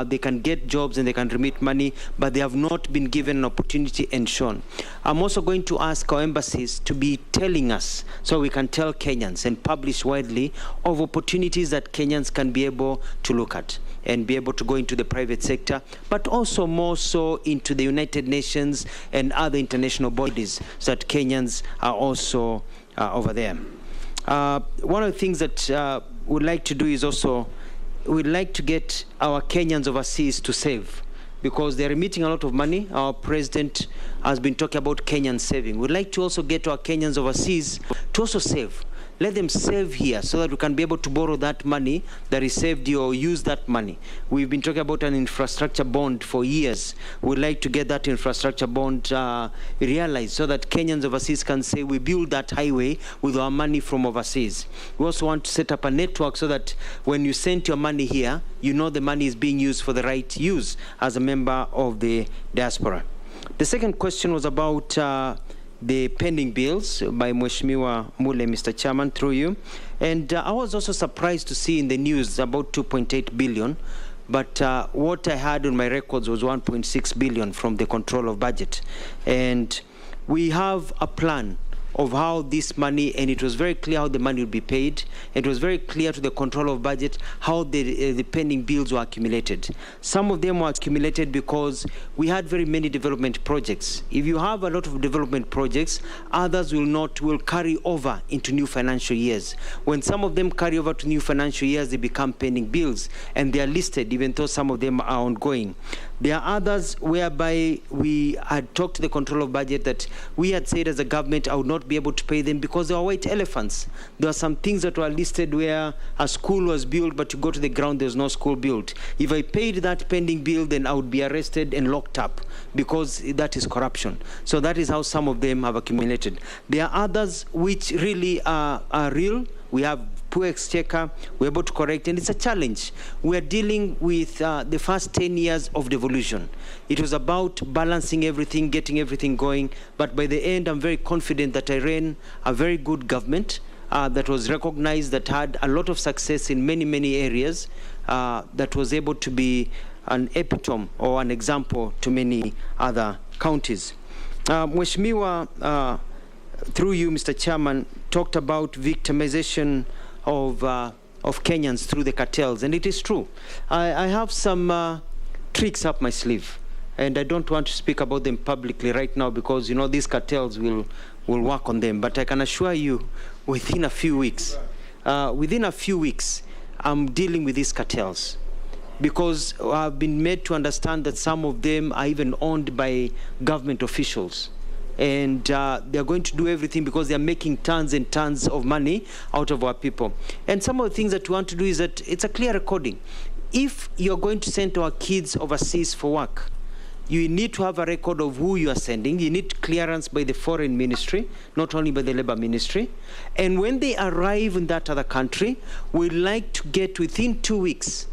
they can get jobs and they can remit money, but they have not been given an opportunity and shown. I'm also going to ask our embassies to be telling us, so we can tell Kenyans and publish widely, of opportunities that Kenyans can be able to look at and be able to go into the private sector, but also more so into the United Nations and other international bodies, so that Kenyans are also over there. One of the things that we'd like to do is also, we'd like to get our Kenyans overseas to save, because they're remitting a lot of money. Our president has been talking about Kenyan saving. We'd like to also get our Kenyans overseas to also save. Let them save here so that we can be able to borrow that money that is saved here or use that money. We've been talking about an infrastructure bond for years. We'd like to get that infrastructure bond realized so that Kenyans overseas can say we build that highway with our money from overseas. We also want to set up a network so that when you send your money here, you know the money is being used for the right use as a member of the diaspora. The second question was about the pending bills by Mheshimiwa Mule, Mr. Chairman, through you. And I was also surprised to see in the news about 2.8 billion, but what I had on my records was 1.6 billion from the control of budget. And we have a plan of how this money, and it was very clear how the money would be paid. It was very clear to the control of budget how the pending bills were accumulated. Some of them were accumulated because we had very many development projects. If you have a lot of development projects, others will carry over into new financial years. When some of them carry over to new financial years, they become pending bills, and they are listed, even though some of them are ongoing. There are others whereby we had talked to the control of budget that we had said as a government I would not be able to pay them because they were white elephants. There are some things that were listed where a school was built, but you go to the ground, there's no school built. If I paid that pending bill, then I would be arrested and locked up because that is corruption. So that is how some of them have accumulated. There are others which really are real. We have poor exchequer, we're able to correct, and it's a challenge. We're dealing with the first 10 years of devolution. It was about balancing everything, getting everything going, but by the end, I'm very confident that I ran a very good government that was recognized, that had a lot of success in many, many areas, that was able to be an epitome or an example to many other counties. Mheshimiwa, through you, Mr. Chairman, talked about victimization of Kenyans through the cartels, and it is true. I have some tricks up my sleeve, and I don't want to speak about them publicly right now because, you know, these cartels will work on them. But I can assure you, within a few weeks, I'm dealing with these cartels, because I've been made to understand that some of them are even owned by government officials. And they're going to do everything because they're making tons and tons of money out of our people. And some of the things that we want to do is that it's a clear recording. If you're going to send our kids overseas for work, you need to have a record of who you are sending. You need clearance by the foreign ministry, not only by the labor ministry. And when they arrive in that other country, we'd like to get within 2 weeks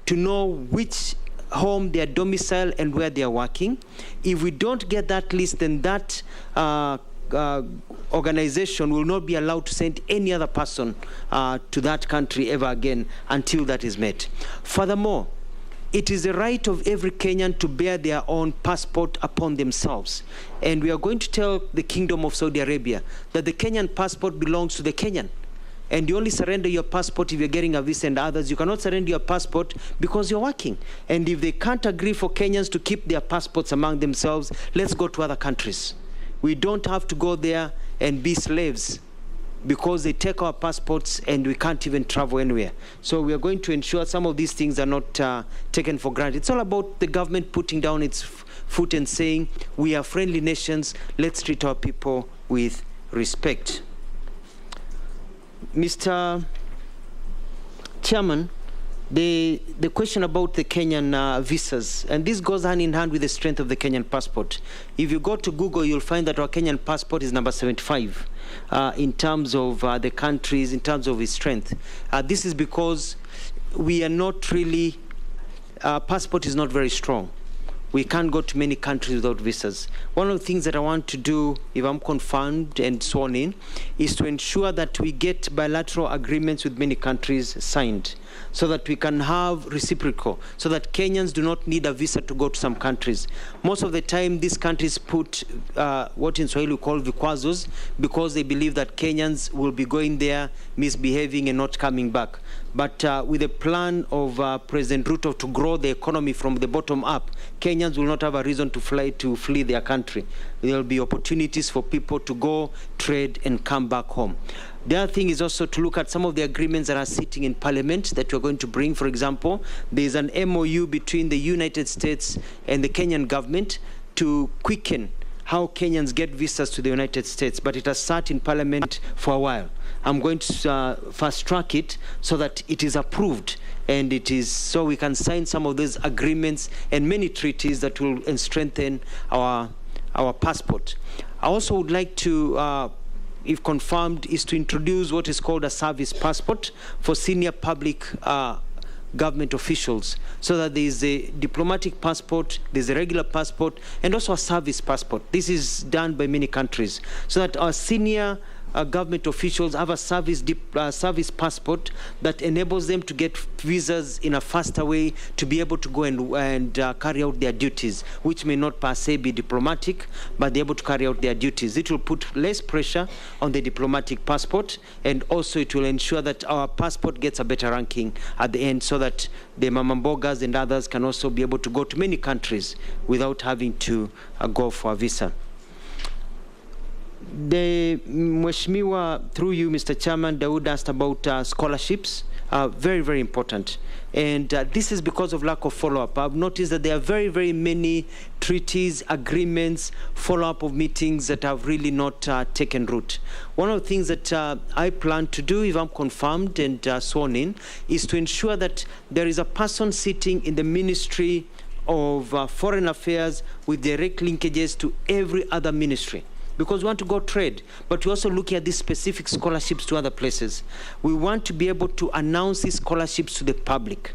to know which home, their domicile, and where they are working. If we don't get that list, then that organization will not be allowed to send any other person to that country ever again until that is met. Furthermore, it is the right of every Kenyan to bear their own passport upon themselves. And we are going to tell the Kingdom of Saudi Arabia that the Kenyan passport belongs to the Kenyan. And you only surrender your passport if you're getting a visa, and others, you cannot surrender your passport because you're working. And if they can't agree for Kenyans to keep their passports among themselves, let's go to other countries. We don't have to go there and be slaves because they take our passports and we can't even travel anywhere. So we are going to ensure some of these things are not taken for granted. It's all about the government putting down its foot and saying, we are friendly nations, let's treat our people with respect. Mr. Chairman, the question about the Kenyan visas, and this goes hand in hand with the strength of the Kenyan passport. If you go to Google, you'll find that our Kenyan passport is number 75 in terms of the countries, in terms of its strength. This is because we are not really, passport is not very strong. We can't go to many countries without visas. One of the things that I want to do, if I'm confirmed and sworn in, is to ensure that we get bilateral agreements with many countries signed so that we can have reciprocal, so that Kenyans do not need a visa to go to some countries. Most of the time, these countries put what in Swahili we call vikwazos because they believe that Kenyans will be going there, misbehaving and not coming back. But with the plan of President Ruto to grow the economy from the bottom up, Kenyans will not have a reason to flee their country. There will be opportunities for people to go, trade, and come back home. The other thing is also to look at some of the agreements that are sitting in Parliament that we're going to bring. For example, there's an MOU between the United States and the Kenyan government to quicken how Kenyans get visas to the United States, but it has sat in Parliament for a while. I'm going to fast track it so that it is approved, and it is so we can sign some of those agreements and many treaties that will strengthen our passport. I also would like to, if confirmed, is to introduce what is called a service passport for senior public government officials, so that there is a diplomatic passport, there's a regular passport, and also a service passport. This is done by many countries, so that our senior government officials have a service passport that enables them to get visas in a faster way to be able to go and carry out their duties, which may not per se be diplomatic, but they're able to carry out their duties. It will put less pressure on the diplomatic passport, and also it will ensure that our passport gets a better ranking at the end, so that the mamambogas and others can also be able to go to many countries without having to go for a visa. The Mheshimiwa, through you, Mr. Chairman, Dawood asked about scholarships. Very, very important. And this is because of lack of follow-up. I've noticed that there are very, very many treaties, agreements, follow-up of meetings that have really not taken root. One of the things that I plan to do, if I'm confirmed and sworn in, is to ensure that there is a person sitting in the Ministry of Foreign Affairs with direct linkages to every other ministry. Because we want to go trade, but we're also looking at these specific scholarships to other places. We want to be able to announce these scholarships to the public.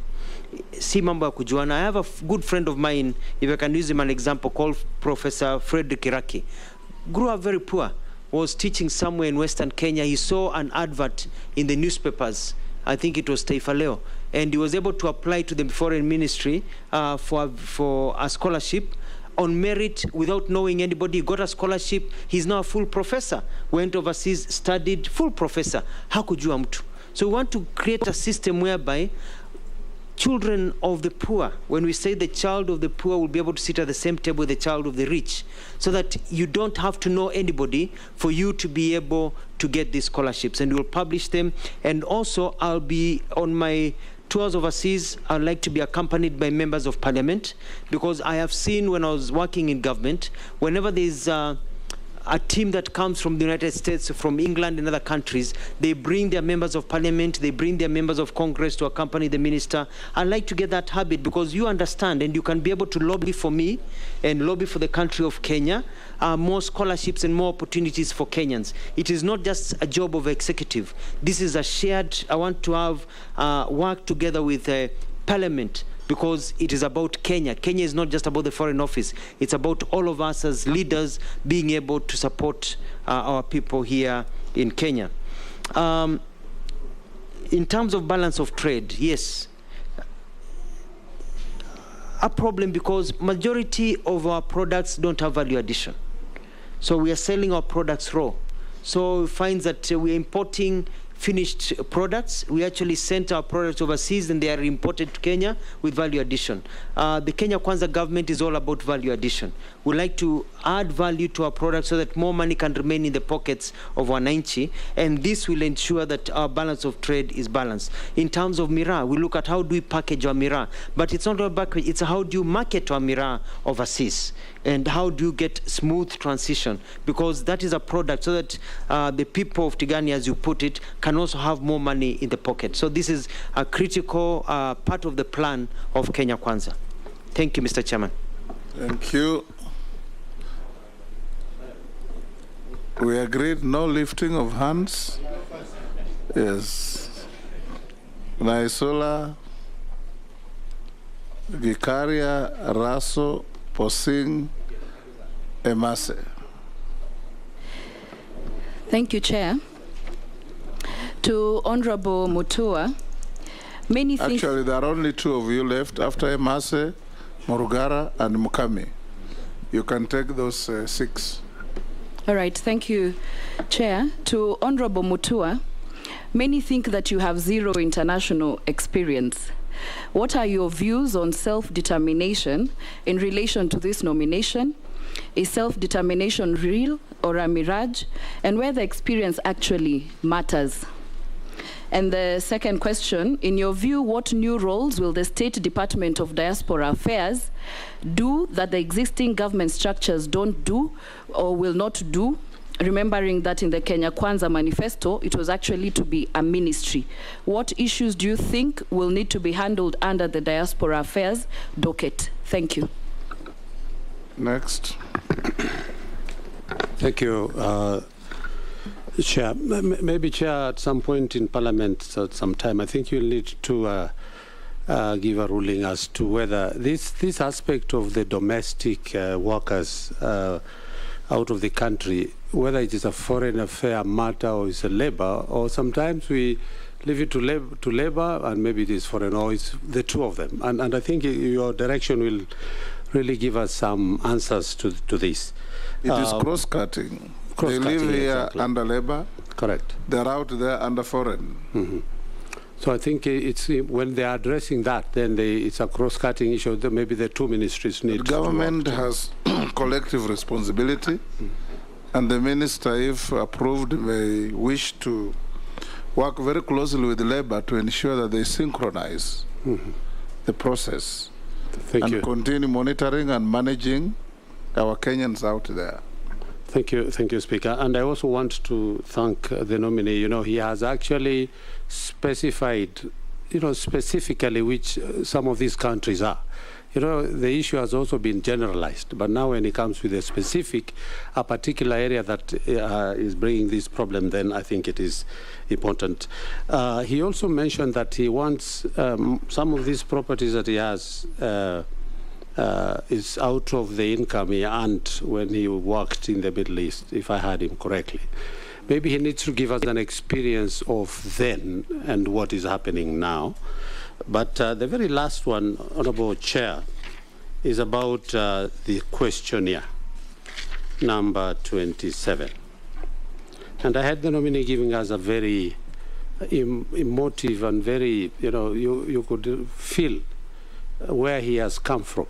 Si mambo ya kujuana. I have a good friend of mine, if I can use him an example, called Professor Frederick Iraki. Grew up very poor, was teaching somewhere in Western Kenya. He saw an advert in the newspapers, I think it was Taifa Leo, and he was able to apply to the foreign ministry for a scholarship on merit without knowing anybody. He got a scholarship. He's now a full professor. Went overseas, studied, full professor. Hakujua mtu. So we want to create a system whereby children of the poor, when we say the child of the poor will be able to sit at the same table with the child of the rich, so that you don't have to know anybody for you to be able to get these scholarships. And we'll publish them. And also, I'll be on my tours overseas. I'd like to be accompanied by members of parliament, because I have seen when I was working in government, whenever there's a team that comes from the United States, from England and other countries, they bring their members of parliament, they bring their members of Congress to accompany the minister. I like to get that habit, because you understand and you can be able to lobby for me and lobby for the country of Kenya, more scholarships and more opportunities for Kenyans. It is not just a job of executive. This is a shared, I want to have work together with parliament, because it is about Kenya. Kenya is not just about the Foreign Office. It's about all of us as leaders being able to support our people here in Kenya. In terms of balance of trade, yes, a problem, because majority of our products don't have value addition. So we are selling our products raw. So it finds that we are importing finished products. We actually sent our products overseas and they are imported to Kenya with value addition. The Kenya Kwanza government is all about value addition. We like to add value to our products so that more money can remain in the pockets of wananchi, and this will ensure that our balance of trade is balanced. In terms of miraa, we look at how do we package our miraa, but it's not about package, it's how do you market our miraa overseas, and how do you get smooth transition, because that is a product so that the people of Tigani, as you put it, can also have more money in the pocket. So this is a critical part of the plan of Kenya Kwanza. Thank you, Mr. Chairman. Thank you. We agreed no lifting of hands. Yes. Naisula, Gikaria, Raso, Posing, Emase. Thank you, Chair. To Honorable MUTUA, many things... Actually, there are only two of you left after Emase, Murugara, and Mukami. You can take those 6. All right, thank you, Chair. To Honorable MUTUA, many think that you have zero international experience. What are your views on self-determination in relation to this nomination? Is self-determination real or a mirage? And whether experience actually matters? And the second question, in your view, what new roles will the State Department of Diaspora Affairs do that the existing government structures don't do or will not do? Remembering that in the Kenya Kwanza manifesto, it was actually to be a ministry. What issues do you think will need to be handled under the Diaspora Affairs docket? Thank you. Next. Thank you. Chair, maybe Chair, at some point in Parliament, at some time, I think you'll need to give a ruling as to whether this aspect of the domestic workers out of the country, whether it is a foreign affair matter or it's a labor, or sometimes we leave it to labor and maybe it is foreign, or it's the two of them. And I think your direction will really give us some answers to this. It is cross-cutting. They live here exactly. Under labor. Correct. They're out there under foreign. Mm-hmm. So I think it's when they are addressing that, then it's a cross-cutting issue. Maybe the two ministries need. The government has collective responsibility, and the minister, if approved, may wish to work very closely with labor to ensure that they synchronize the process and continue monitoring and managing our Kenyans out there. Thank you, Speaker. And I also want to thank the nominee. You know, he has actually specified, specifically which some of these countries are. You know, the issue has also been generalized, but now when it comes with a particular area that is bringing this problem, then I think it is important. He also mentioned that he wants some of these properties that he has is out of the income he earned when he worked in the Middle East, if I heard him correctly. Maybe he needs to give us an experience of then and what is happening now. But the very last one, Honorable Chair, is about the questionnaire, number 27. And I had the nominee giving us a very emotive and very, you could feel where he has come from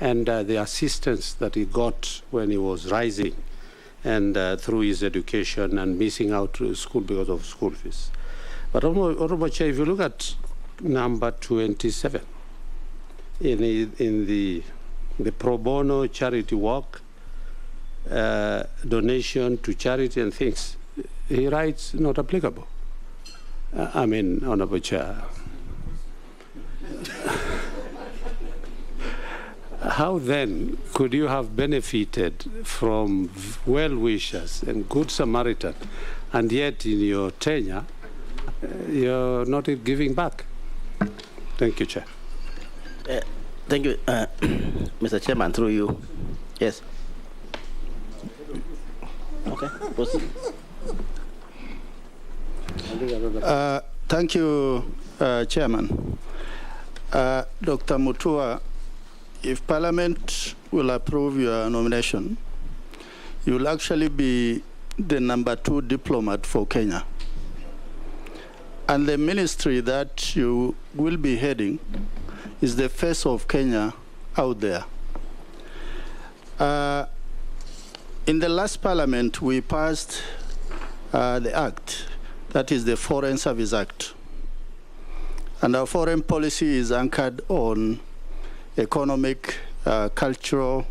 and the assistance that he got when he was rising and through his education and missing out to school because of school fees. But Honorable Chair, if you look at number 27 in the pro bono charity work, donation to charity and things, he writes not applicable. Honorable Chair. How then could you have benefited from well-wishers and good Samaritan, and yet in your tenure, you're not giving back? Thank you, Chair. Thank you, Mr. Chairman, through you. Yes. Okay, proceed. Thank you, Chairman. Dr. MUTUA, if Parliament will approve your nomination, you will actually be the #2 diplomat for Kenya. And the ministry that you will be heading is the face of Kenya out there. In the last Parliament, we passed the Act, that is the Foreign Service Act. And our foreign policy is anchored on economic, cultural,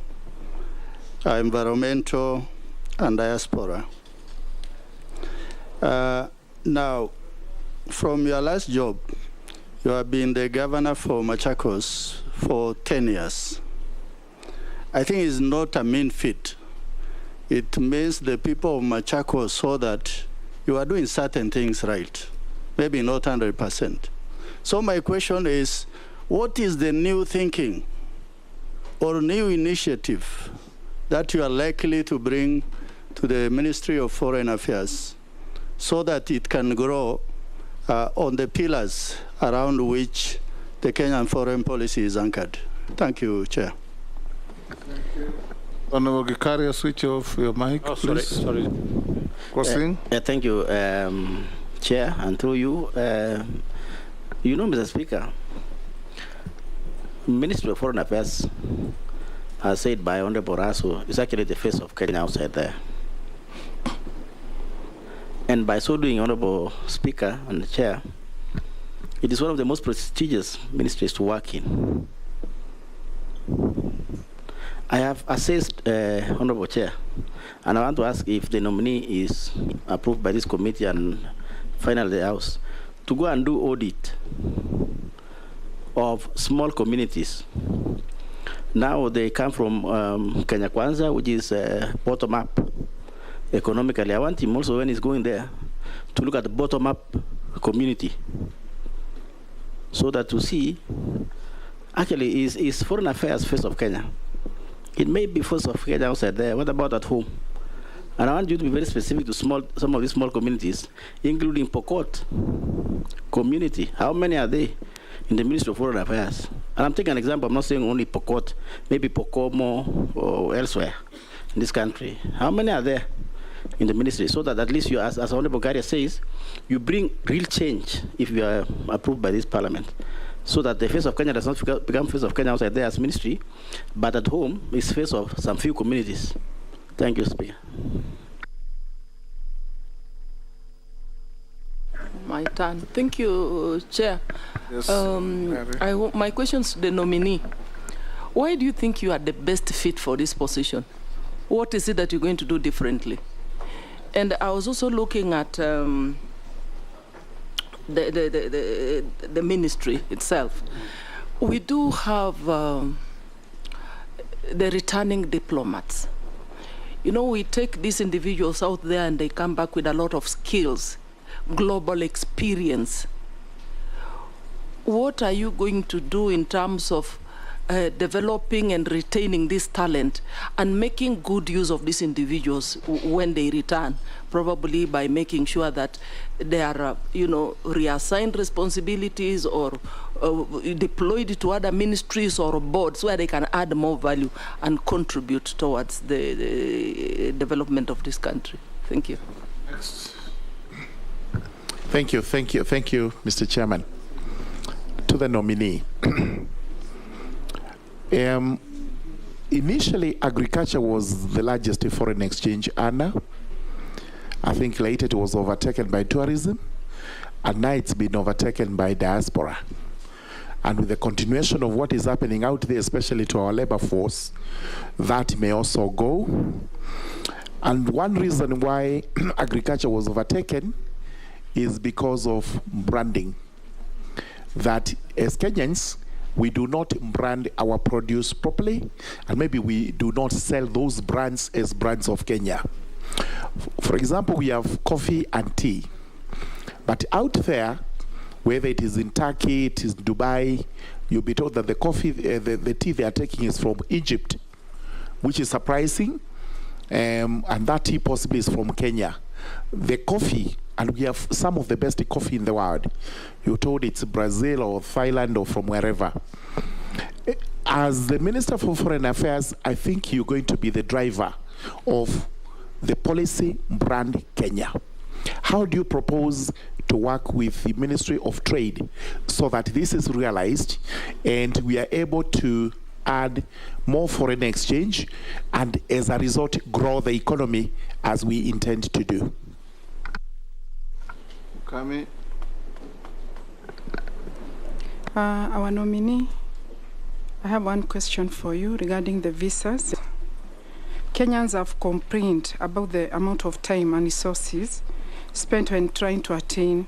environmental, and diaspora. Now, from your last job, you have been the governor for Machakos for 10 years. I think it's not a mean feat. It means the people of Machakos saw that you are doing certain things right, maybe not 100%. So my question is, what is the new thinking or new initiative that you are likely to bring to the Ministry of Foreign Affairs so that it can grow on the pillars around which the Kenyan foreign policy is anchored? Thank you, Chair. Thank you. Honorable Gikaria, switch off your mic, please. Sorry. Thank you, Chair, and through you. Mr. Speaker, Ministry of Foreign Affairs, as said by Honorable Raso, is actually the face of Kenya outside there. And by so doing, Honorable Speaker and the Chair, it is one of the most prestigious ministries to work in. I have assessed, Honorable Chair, and I want to ask if the nominee is approved by this committee and finally the House, to go and do audit of small communities. Now they come from Kenya Kwanza, which is bottom-up economically. I want him also, when he's going there, to look at the bottom-up community, so that to see, actually, is Foreign Affairs face of Kenya. It may be first of Kenya outside there. What about at home? And I want you to be very specific to some of these small communities, including Pokot community. How many are they in the Ministry of Foreign Affairs? And I'm taking an example. I'm not saying only Pokot, maybe Pokomo or elsewhere in this country. How many are there in the ministry? So that at least you, as Honorable Garia says, you bring real change if you are approved by this parliament. So that the face of Kenya does not become face of Kenya outside there as ministry, but at home is face of some few communities. Thank you, Speaker. My turn. Thank you, Chair. Yes, my question is to the nominee. Why do you think you are the best fit for this position? What is it that you're going to do differently? And I was also looking at the ministry itself. We do have the returning diplomats. You know, we take these individuals out there and they come back with a lot of skills, global experience. What are you going to do in terms of developing and retaining this talent and making good use of these individuals when they return, probably by making sure that they are, reassigned responsibilities or deployed to other ministries or boards where they can add more value and contribute towards the development of this country. Thank you. Next. Thank you, Mr. Chairman. To the nominee. Initially, agriculture was the largest foreign exchange earner. I think later it was overtaken by tourism, and now it's been overtaken by diaspora. And with the continuation of what is happening out there, especially to our labor force, that may also go. And one reason why agriculture was overtaken is because of branding. That as Kenyans, we do not brand our produce properly, and maybe we do not sell those brands as brands of Kenya. For example, we have coffee and tea. But out there, whether it is in Turkey, it is Dubai, you'll be told that the coffee, the tea they are taking is from Egypt, which is surprising, and that tea possibly is from Kenya. The coffee, and we have some of the best coffee in the world. You're told it's Brazil or Thailand or from wherever. As the Minister for Foreign Affairs, I think you're going to be the driver of the policy brand Kenya. How do you propose to work with the Ministry of Trade so that this is realized and we are able to add more foreign exchange and as a result grow the economy as we intend to do? Kami. Our nominee, I have one question for you regarding the visas. Kenyans have complained about the amount of time and resources spent when trying to obtain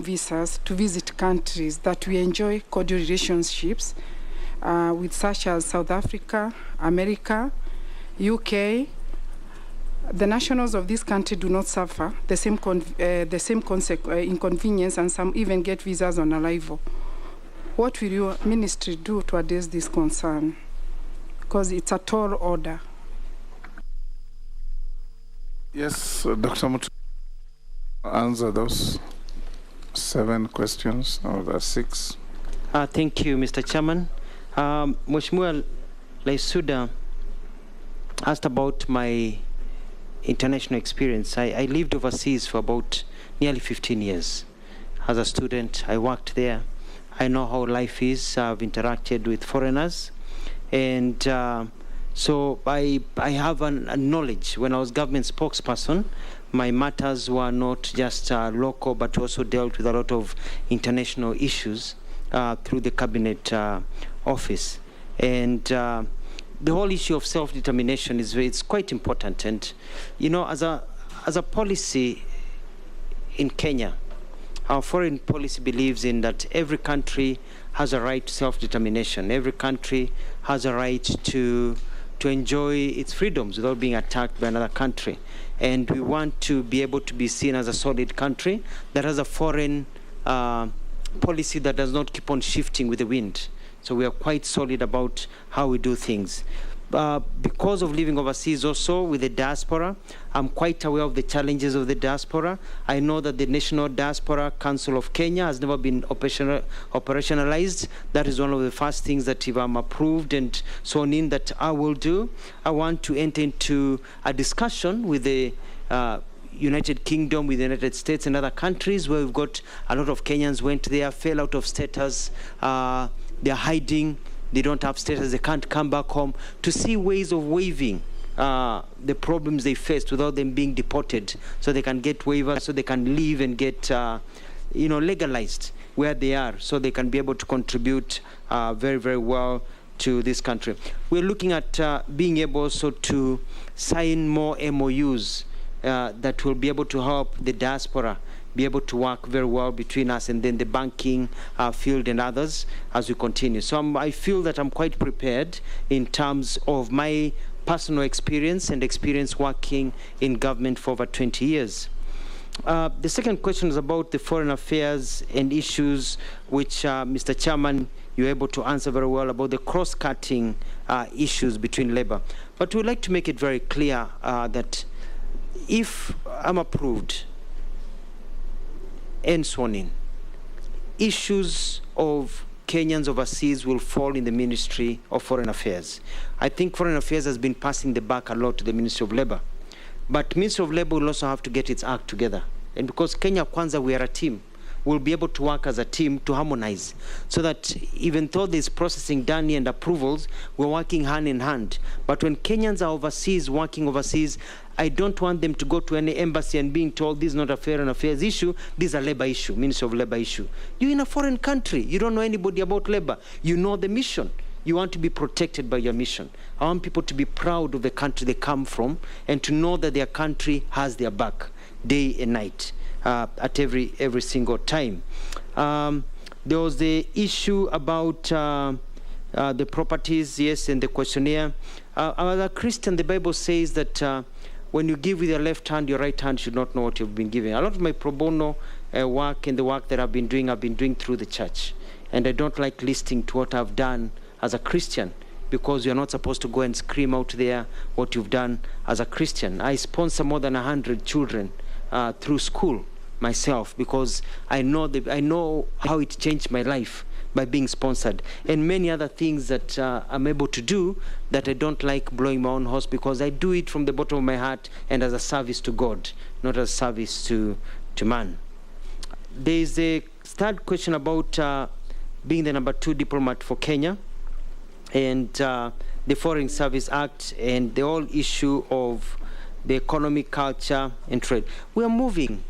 visas to visit countries that we enjoy cordial relationships with, such as South Africa, America, UK. The nationals of this country do not suffer the same inconvenience, and some even get visas on arrival. What will your ministry do to address this concern? Because it's a tall order. Yes, Dr. MUTUA, answer those 7 questions, or the 6. Thank you, Mr. Chairman. Mheshimiwa Laisuda asked about my international experience. I lived overseas for about nearly 15 years. As a student, I worked there. I know how life is. I've interacted with foreigners. And so I have a knowledge. When I was government spokesperson, my matters were not just local, but also dealt with a lot of international issues through the cabinet office. And the whole issue of self-determination it's quite important. And as a policy in Kenya, our foreign policy believes in that every country has a right to self-determination. Every country has a right to enjoy its freedoms without being attacked by another country. And we want to be able to be seen as a solid country that has a foreign policy that does not keep on shifting with the wind. So we are quite solid about how we do things. Because of living overseas also with the diaspora, I'm quite aware of the challenges of the diaspora. I know that the National Diaspora Council of Kenya has never been operationalized. That is one of the first things that if I'm approved and sworn in that I will do. I want to enter into a discussion with the United Kingdom, with the United States and other countries where we've got a lot of Kenyans went there, fell out of status, they're hiding, they don't have status, they can't come back home, to see ways of waiving the problems they faced without them being deported, so they can get waivers, so they can leave and get legalized where they are, so they can be able to contribute very, very well to this country. We're looking at being able also to sign more MOUs that will be able to help the diaspora be able to work very well between us and then the banking field and others as we continue. So I feel that I'm quite prepared in terms of my personal experience and experience working in government for over 20 years. The second question is about the foreign affairs and issues which, Mr. Chairman, you're able to answer very well about the cross-cutting issues between labor. But we'd like to make it very clear that if I'm approved and sworn in, issues of Kenyans overseas will fall in the Ministry of Foreign Affairs. I think Foreign Affairs has been passing the buck a lot to the Ministry of Labor. But Ministry of Labor will also have to get its act together. And because Kenya Kwanza, we are a team, we'll be able to work as a team to harmonize, so that even though there's processing done and approvals, we're working hand in hand. But when Kenyans are overseas, working overseas, I don't want them to go to any embassy and being told this is not a foreign affairs issue, this is a labor issue, Ministry of Labor issue. You're in a foreign country, you don't know anybody about labor, you know the mission. You want to be protected by your mission. I want people to be proud of the country they come from and to know that their country has their back day and night at every single time. There was the issue about the properties, yes, and the questionnaire. As a Christian, the Bible says that when you give with your left hand, your right hand should not know what you've been given. A lot of my pro bono work and the work that I've been doing through the church. And I don't like listening to what I've done as a Christian, because you're not supposed to go and scream out there what you've done as a Christian. I sponsor more than 100 children through school myself, because I know how it changed my life by being sponsored, and many other things that I'm able to do that I don't like blowing my own horse, because I do it from the bottom of my heart and as a service to God, not as a service to man. There is a third question about being the #2 diplomat for Kenya, and the Foreign Service Act, and the whole issue of the economic, culture, and trade. We are moving.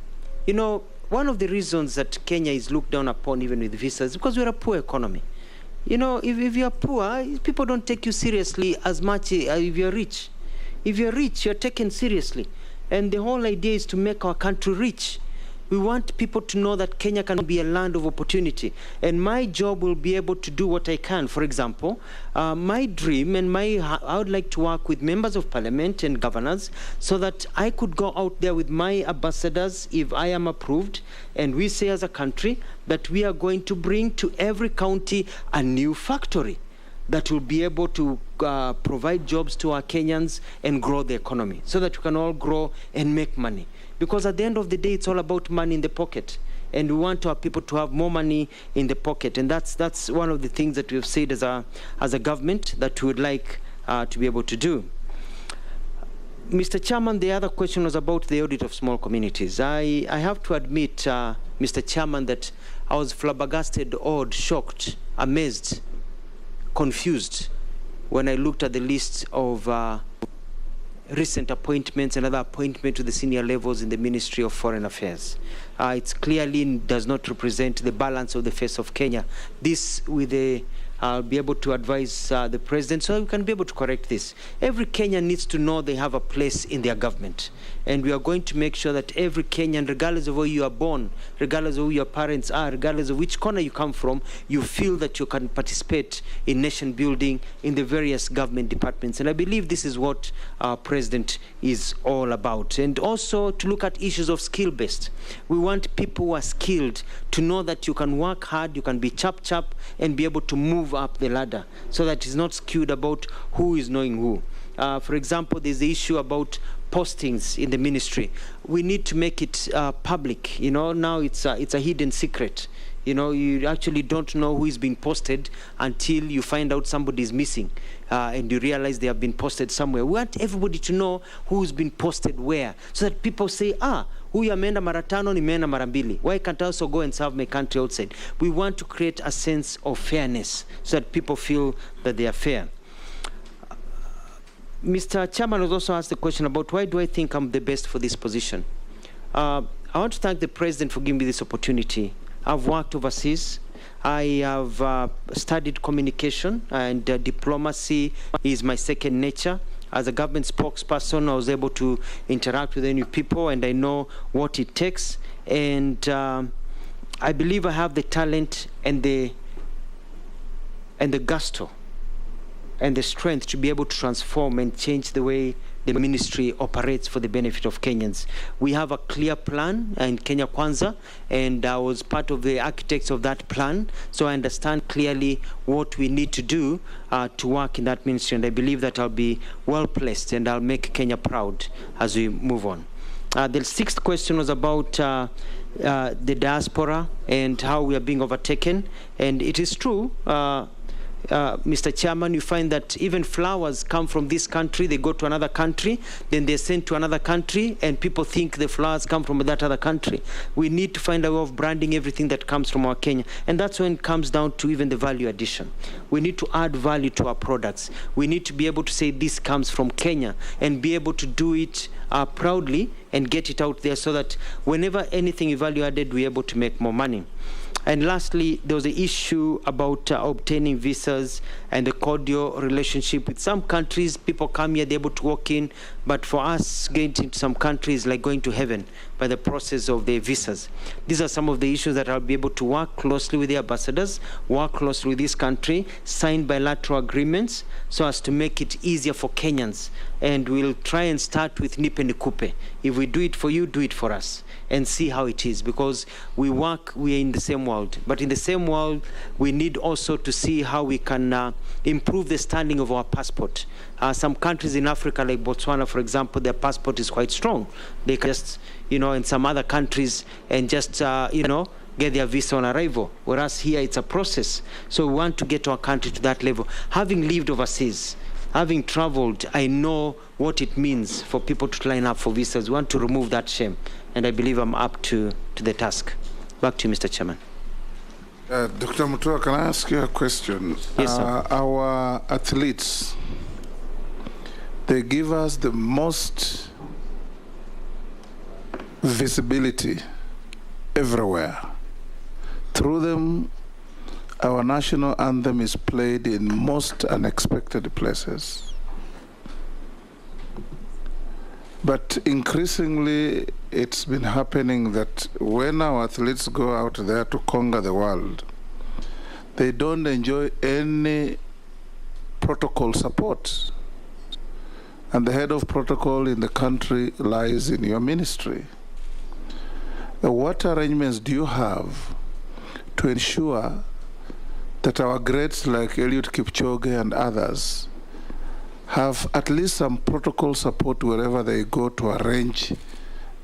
You know, one of the reasons that Kenya is looked down upon even with visas is because we're a poor economy. You know, if you're poor, people don't take you seriously as much as if you're rich. If you're rich, you're taken seriously. And the whole idea is to make our country rich. We want people to know that Kenya can be a land of opportunity. And my job will be able to do what I can. For example, my dream and I would like to work with members of parliament and governors so that I could go out there with my ambassadors if I am approved. And we say as a country that we are going to bring to every county a new factory that will be able to provide jobs to our Kenyans and grow the economy so that we can all grow and make money. Because at the end of the day, it's all about money in the pocket. And we want our people to have more money in the pocket. And that's one of the things that we've said as a government that we would like to be able to do. Mr. Chairman, the other question was about the audit of small communities. I have to admit, Mr. Chairman, that I was flabbergasted, awed, shocked, amazed, confused when I looked at the list of recent appointments and other appointments to the senior levels in the Ministry of Foreign Affairs. It clearly does not represent the balance of the face of Kenya. This with I'll be able to advise the president so we can be able to correct this. Every Kenyan needs to know they have a place in their government. And we are going to make sure that every Kenyan, regardless of where you are born, regardless of who your parents are, regardless of which corner you come from, you feel that you can participate in nation building in the various government departments. And I believe this is what our president is all about. And also to look at issues of skill-based. We want people who are skilled to know that you can work hard, you can be chap-chap, and be able to move move up the ladder so that it's not skewed about who is knowing who. For example, there's the issue about postings in the ministry. We need to make it public. You know, now it's a hidden secret. You know, you actually don't know who is being posted until you find out somebody is missing, and you realize they have been posted somewhere. We want everybody to know who's been posted where, so that people say, huyu ameenda mara tano, nimeenda mara mbili. Why can't I also go and serve my country outside? We want to create a sense of fairness so that people feel that they are fair. Mr. Chairman was also asked the question about why do I think I'm the best for this position. I want to thank the President for giving me this opportunity. I've worked overseas. I have studied communication, and diplomacy is my second nature. As a government spokesperson, I was able to interact with any people, and I know what it takes. And I believe I have the talent and the gusto and the strength to be able to transform and change the way the ministry operates for the benefit of Kenyans. We have a clear plan in Kenya Kwanza, and I was part of the architects of that plan, so I understand clearly what we need to do to work in that ministry, and I believe that I'll be well placed and I'll make Kenya proud as we move on. The sixth question was about the diaspora and how we are being overtaken, and it is true, Mr. Chairman, you find that even flowers come from this country, they go to another country, then they're sent to another country, and people think the flowers come from that other country. We need to find a way of branding everything that comes from our Kenya, and that's when it comes down to even the value addition. We need to add value to our products. We need to be able to say this comes from Kenya and be able to do it proudly and get it out there so that whenever anything is value added, we're able to make more money. And lastly, there was an issue about obtaining visas and the cordial relationship with some countries. People come here, they're able to walk in, but for us, getting into some countries like going to heaven by the process of the visas. These are some of the issues that I'll be able to work closely with the ambassadors, work closely with this country, sign bilateral agreements so as to make it easier for Kenyans. And we'll try and start with Nipe Nikupe. If we do it for you, do it for us, and see how it is, because we are in the same world. But in the same world, we need also to see how we can improve the standing of our passport. Some countries in Africa, like Botswana, for example, their passport is quite strong. They can just, in some other countries, and just, get their visa on arrival. Whereas here, it's a process. So we want to get our country to that level. Having lived overseas, having traveled, I know what it means for people to line up for visas. We want to remove that shame, and I believe I'm up to the task. Back to you, Mr. Chairman. Dr. MUTUA, can I ask you a question? Yes, sir. Our athletes, they give us the most visibility everywhere. Through them, our national anthem is played in most unexpected places. But increasingly, it's been happening that when our athletes go out there to conquer the world, they don't enjoy any protocol support. And the head of protocol in the country lies in your ministry. What arrangements do you have to ensure that our greats like Eliud Kipchoge and others have at least some protocol support wherever they go to arrange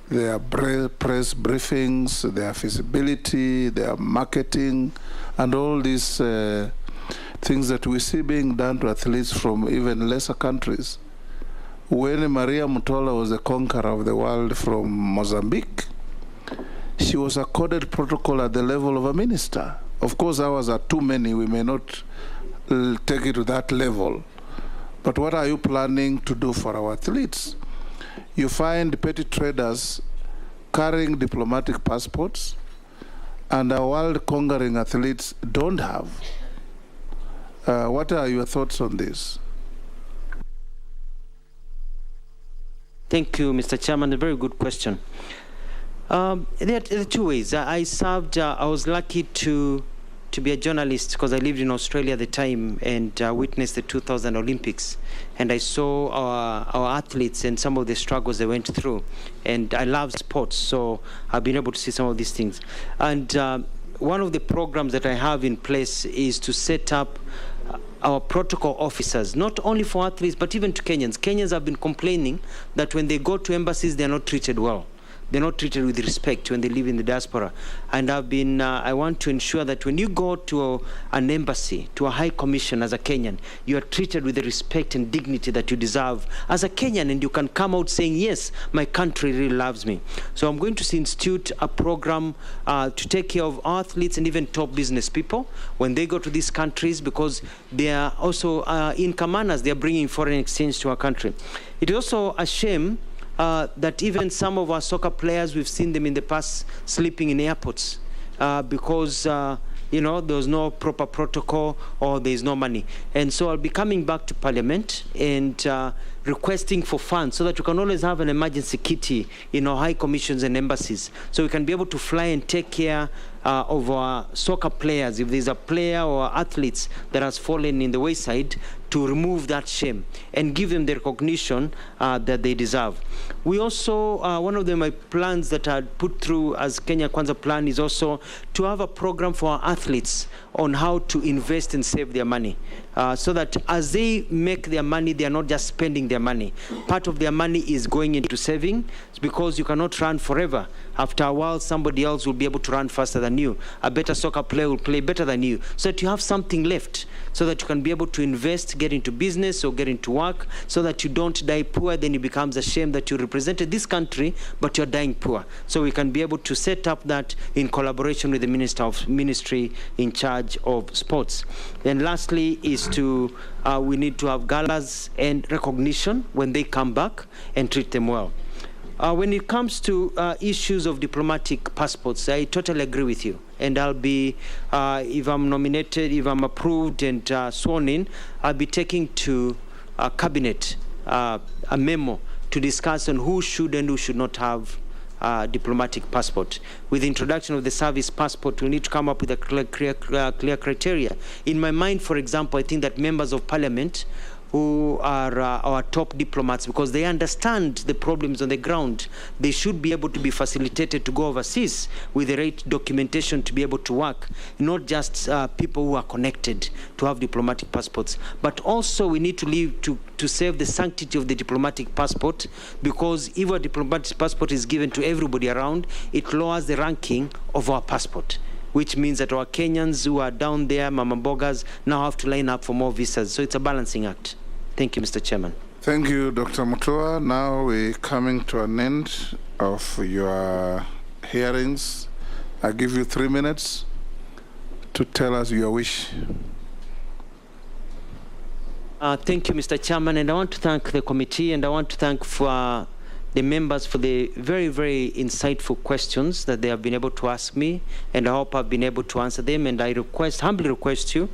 their press briefings, their feasibility, their marketing, and all these things that we see being done to athletes from even lesser countries? When Maria Mutola was the conqueror of the world from Mozambique, she was accorded protocol at the level of a minister. Of course, ours are too many. We may not take it to that level. But what are you planning to do for our athletes? You find petty traders carrying diplomatic passports, and our world-conquering athletes don't have. What are your thoughts on this? Thank you, Mr. Chairman. A very good question. There are two ways. I was lucky to be a journalist because I lived in Australia at the time and witnessed the 2000 Olympics. And I saw our athletes and some of the struggles they went through. And I love sports, so I've been able to see some of these things. And one of the programs that I have in place is to set up our protocol officers, not only for athletes, but even to Kenyans. Kenyans have been complaining that when they go to embassies, they're not treated well. They're not treated with respect when they live in the diaspora. And I want to ensure that when you go to an embassy, to a high commission as a Kenyan, you are treated with the respect and dignity that you deserve as a Kenyan, and you can come out saying, yes, my country really loves me. So I'm going to institute a program to take care of athletes and even top business people when they go to these countries, because they are also income earners. They are bringing foreign exchange to our country. It is also a shame that even some of our soccer players, we've seen them in the past sleeping in airports because you know, there was no proper protocol or there's no money. And so I'll be coming back to Parliament and requesting for funds so that we can always have an emergency kitty in our high commissions and embassies, so we can be able to fly and take care of our soccer players. If there's a player or athletes that has fallen in the wayside, to remove that shame and give them the recognition that they deserve. We also, one of my plans that I put through as Kenya Kwanza plan is also to have a program for our athletes on how to invest and save their money, so that as they make their money, they are not just spending their money. Part of their money is going into saving, because you cannot run forever. After a while, somebody else will be able to run faster than you. A better soccer player will play better than you, so that you have something left, so that you can be able to invest, get into business or get into work, so that you don't die poor. Then it becomes a shame that you represented this country, but you're dying poor. So we can be able to set up that in collaboration with the ministry in charge of sports. Then lastly is to, we need to have galas and recognition when they come back and treat them well. When it comes to issues of diplomatic passports, I totally agree with you. And I'll be, if I'm nominated, if I'm approved and sworn in, I'll be taking to Cabinet a memo to discuss on who should and who should not have diplomatic passport. With the introduction of the service passport, we need to come up with a clear criteria. In my mind, for example, I think that members of parliament who are our top diplomats, because they understand the problems on the ground, they should be able to be facilitated to go overseas with the right documentation to be able to work, not just people who are connected to have diplomatic passports. But also we need to leave to save the sanctity of the diplomatic passport, because if a diplomatic passport is given to everybody around, it lowers the ranking of our passport, which means that our Kenyans who are down there, Mama Bogas, now have to line up for more visas. So it's a balancing act. Thank you, Mr. Chairman. Thank you, Dr. MUTUA. Now we're coming to an end of your hearings. I give you 3 minutes to tell us your wish. Thank you, Mr. Chairman, and I want to thank the committee, and I want to thank for the members for the very, very insightful questions that they have been able to ask me, and I hope I've been able to answer them. And I humbly request you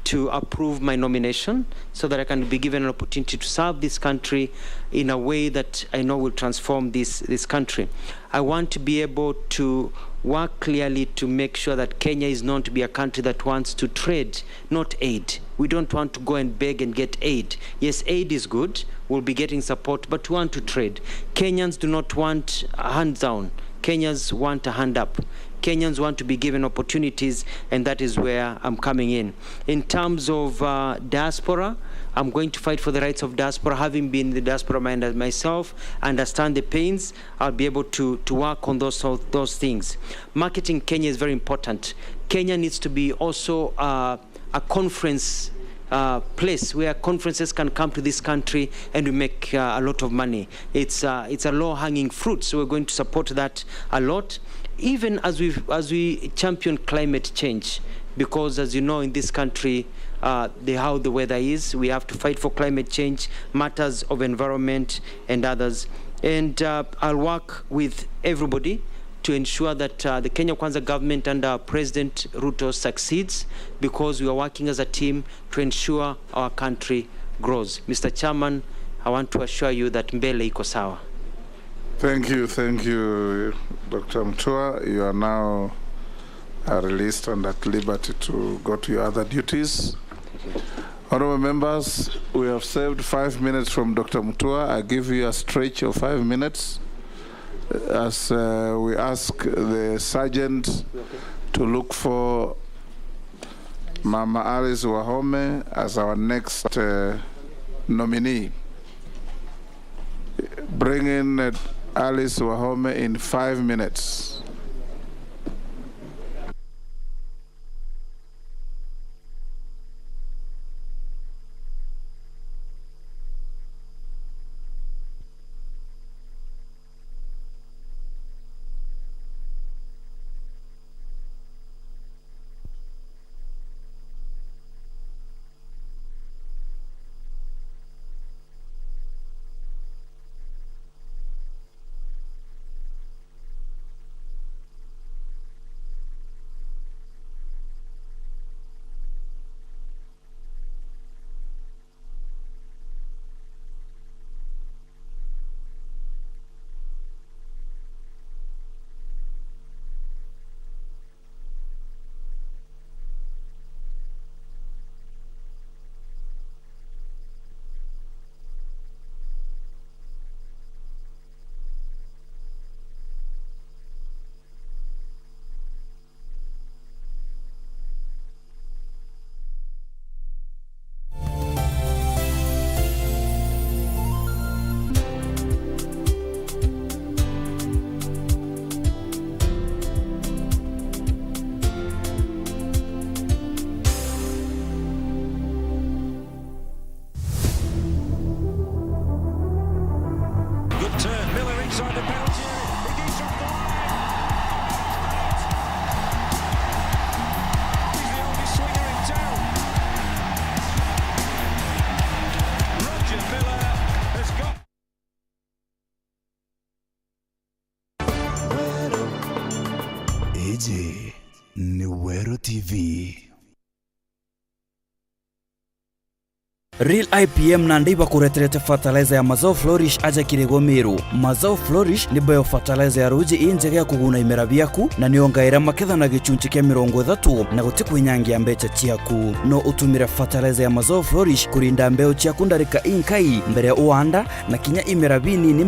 to approve my nomination so that I can be given an opportunity to serve this country in a way that I know will transform this country. I want to be able to work clearly to make sure that Kenya is known to be a country that wants to trade, not aid. We don't want to go and beg and get aid. Yes, aid is good. We'll be getting support, but we want to trade. Kenyans do not want a hand down. Kenyans want a hand up. Kenyans want to be given opportunities, and that is where I'm coming in. In terms of diaspora, I'm going to fight for the rights of diaspora. Having been in the diaspora myself, understand the pains, I'll be able to work on those things. Marketing Kenya is very important. Kenya needs to be also a conference place where conferences can come to this country and we make a lot of money. It's a low-hanging fruit, so we're going to support that a lot, even as we champion climate change, because as you know, in this country, how the weather is, we have to fight for climate change, matters of environment and others. And I'll work with everybody to ensure that the Kenya Kwanza government under President Ruto succeeds, because we are working as a team to ensure our country grows. Mr. Chairman, I want to assure you that mbele iko sawa. Thank you, Dr. MUTUA. You are now released and at liberty to go to your other duties. Honorable members, we have saved 5 minutes from Dr. MUTUA. I give you a stretch of 5 minutes as we ask the sergeant to look for Mama Alice Wahome as our next nominee. Bring in Alice Wahome in 5 minutes. Eje ni Wero TV. Real IPM na ndiba kuretrete fertilizer ya Mazao Flourish aja kirego miru. Mazao Flourish ni bio fertilizer ya ruji injega ya kuguna imera biaku na niongaira maketha na gichunchi kia 30 na gutiku inyangia mbecha chiaku. No utumire fertilizer ya Mazao Flourish kurinda mbeo chiaku ndarika inkai mbere uanda na kinya imera bini ni mbere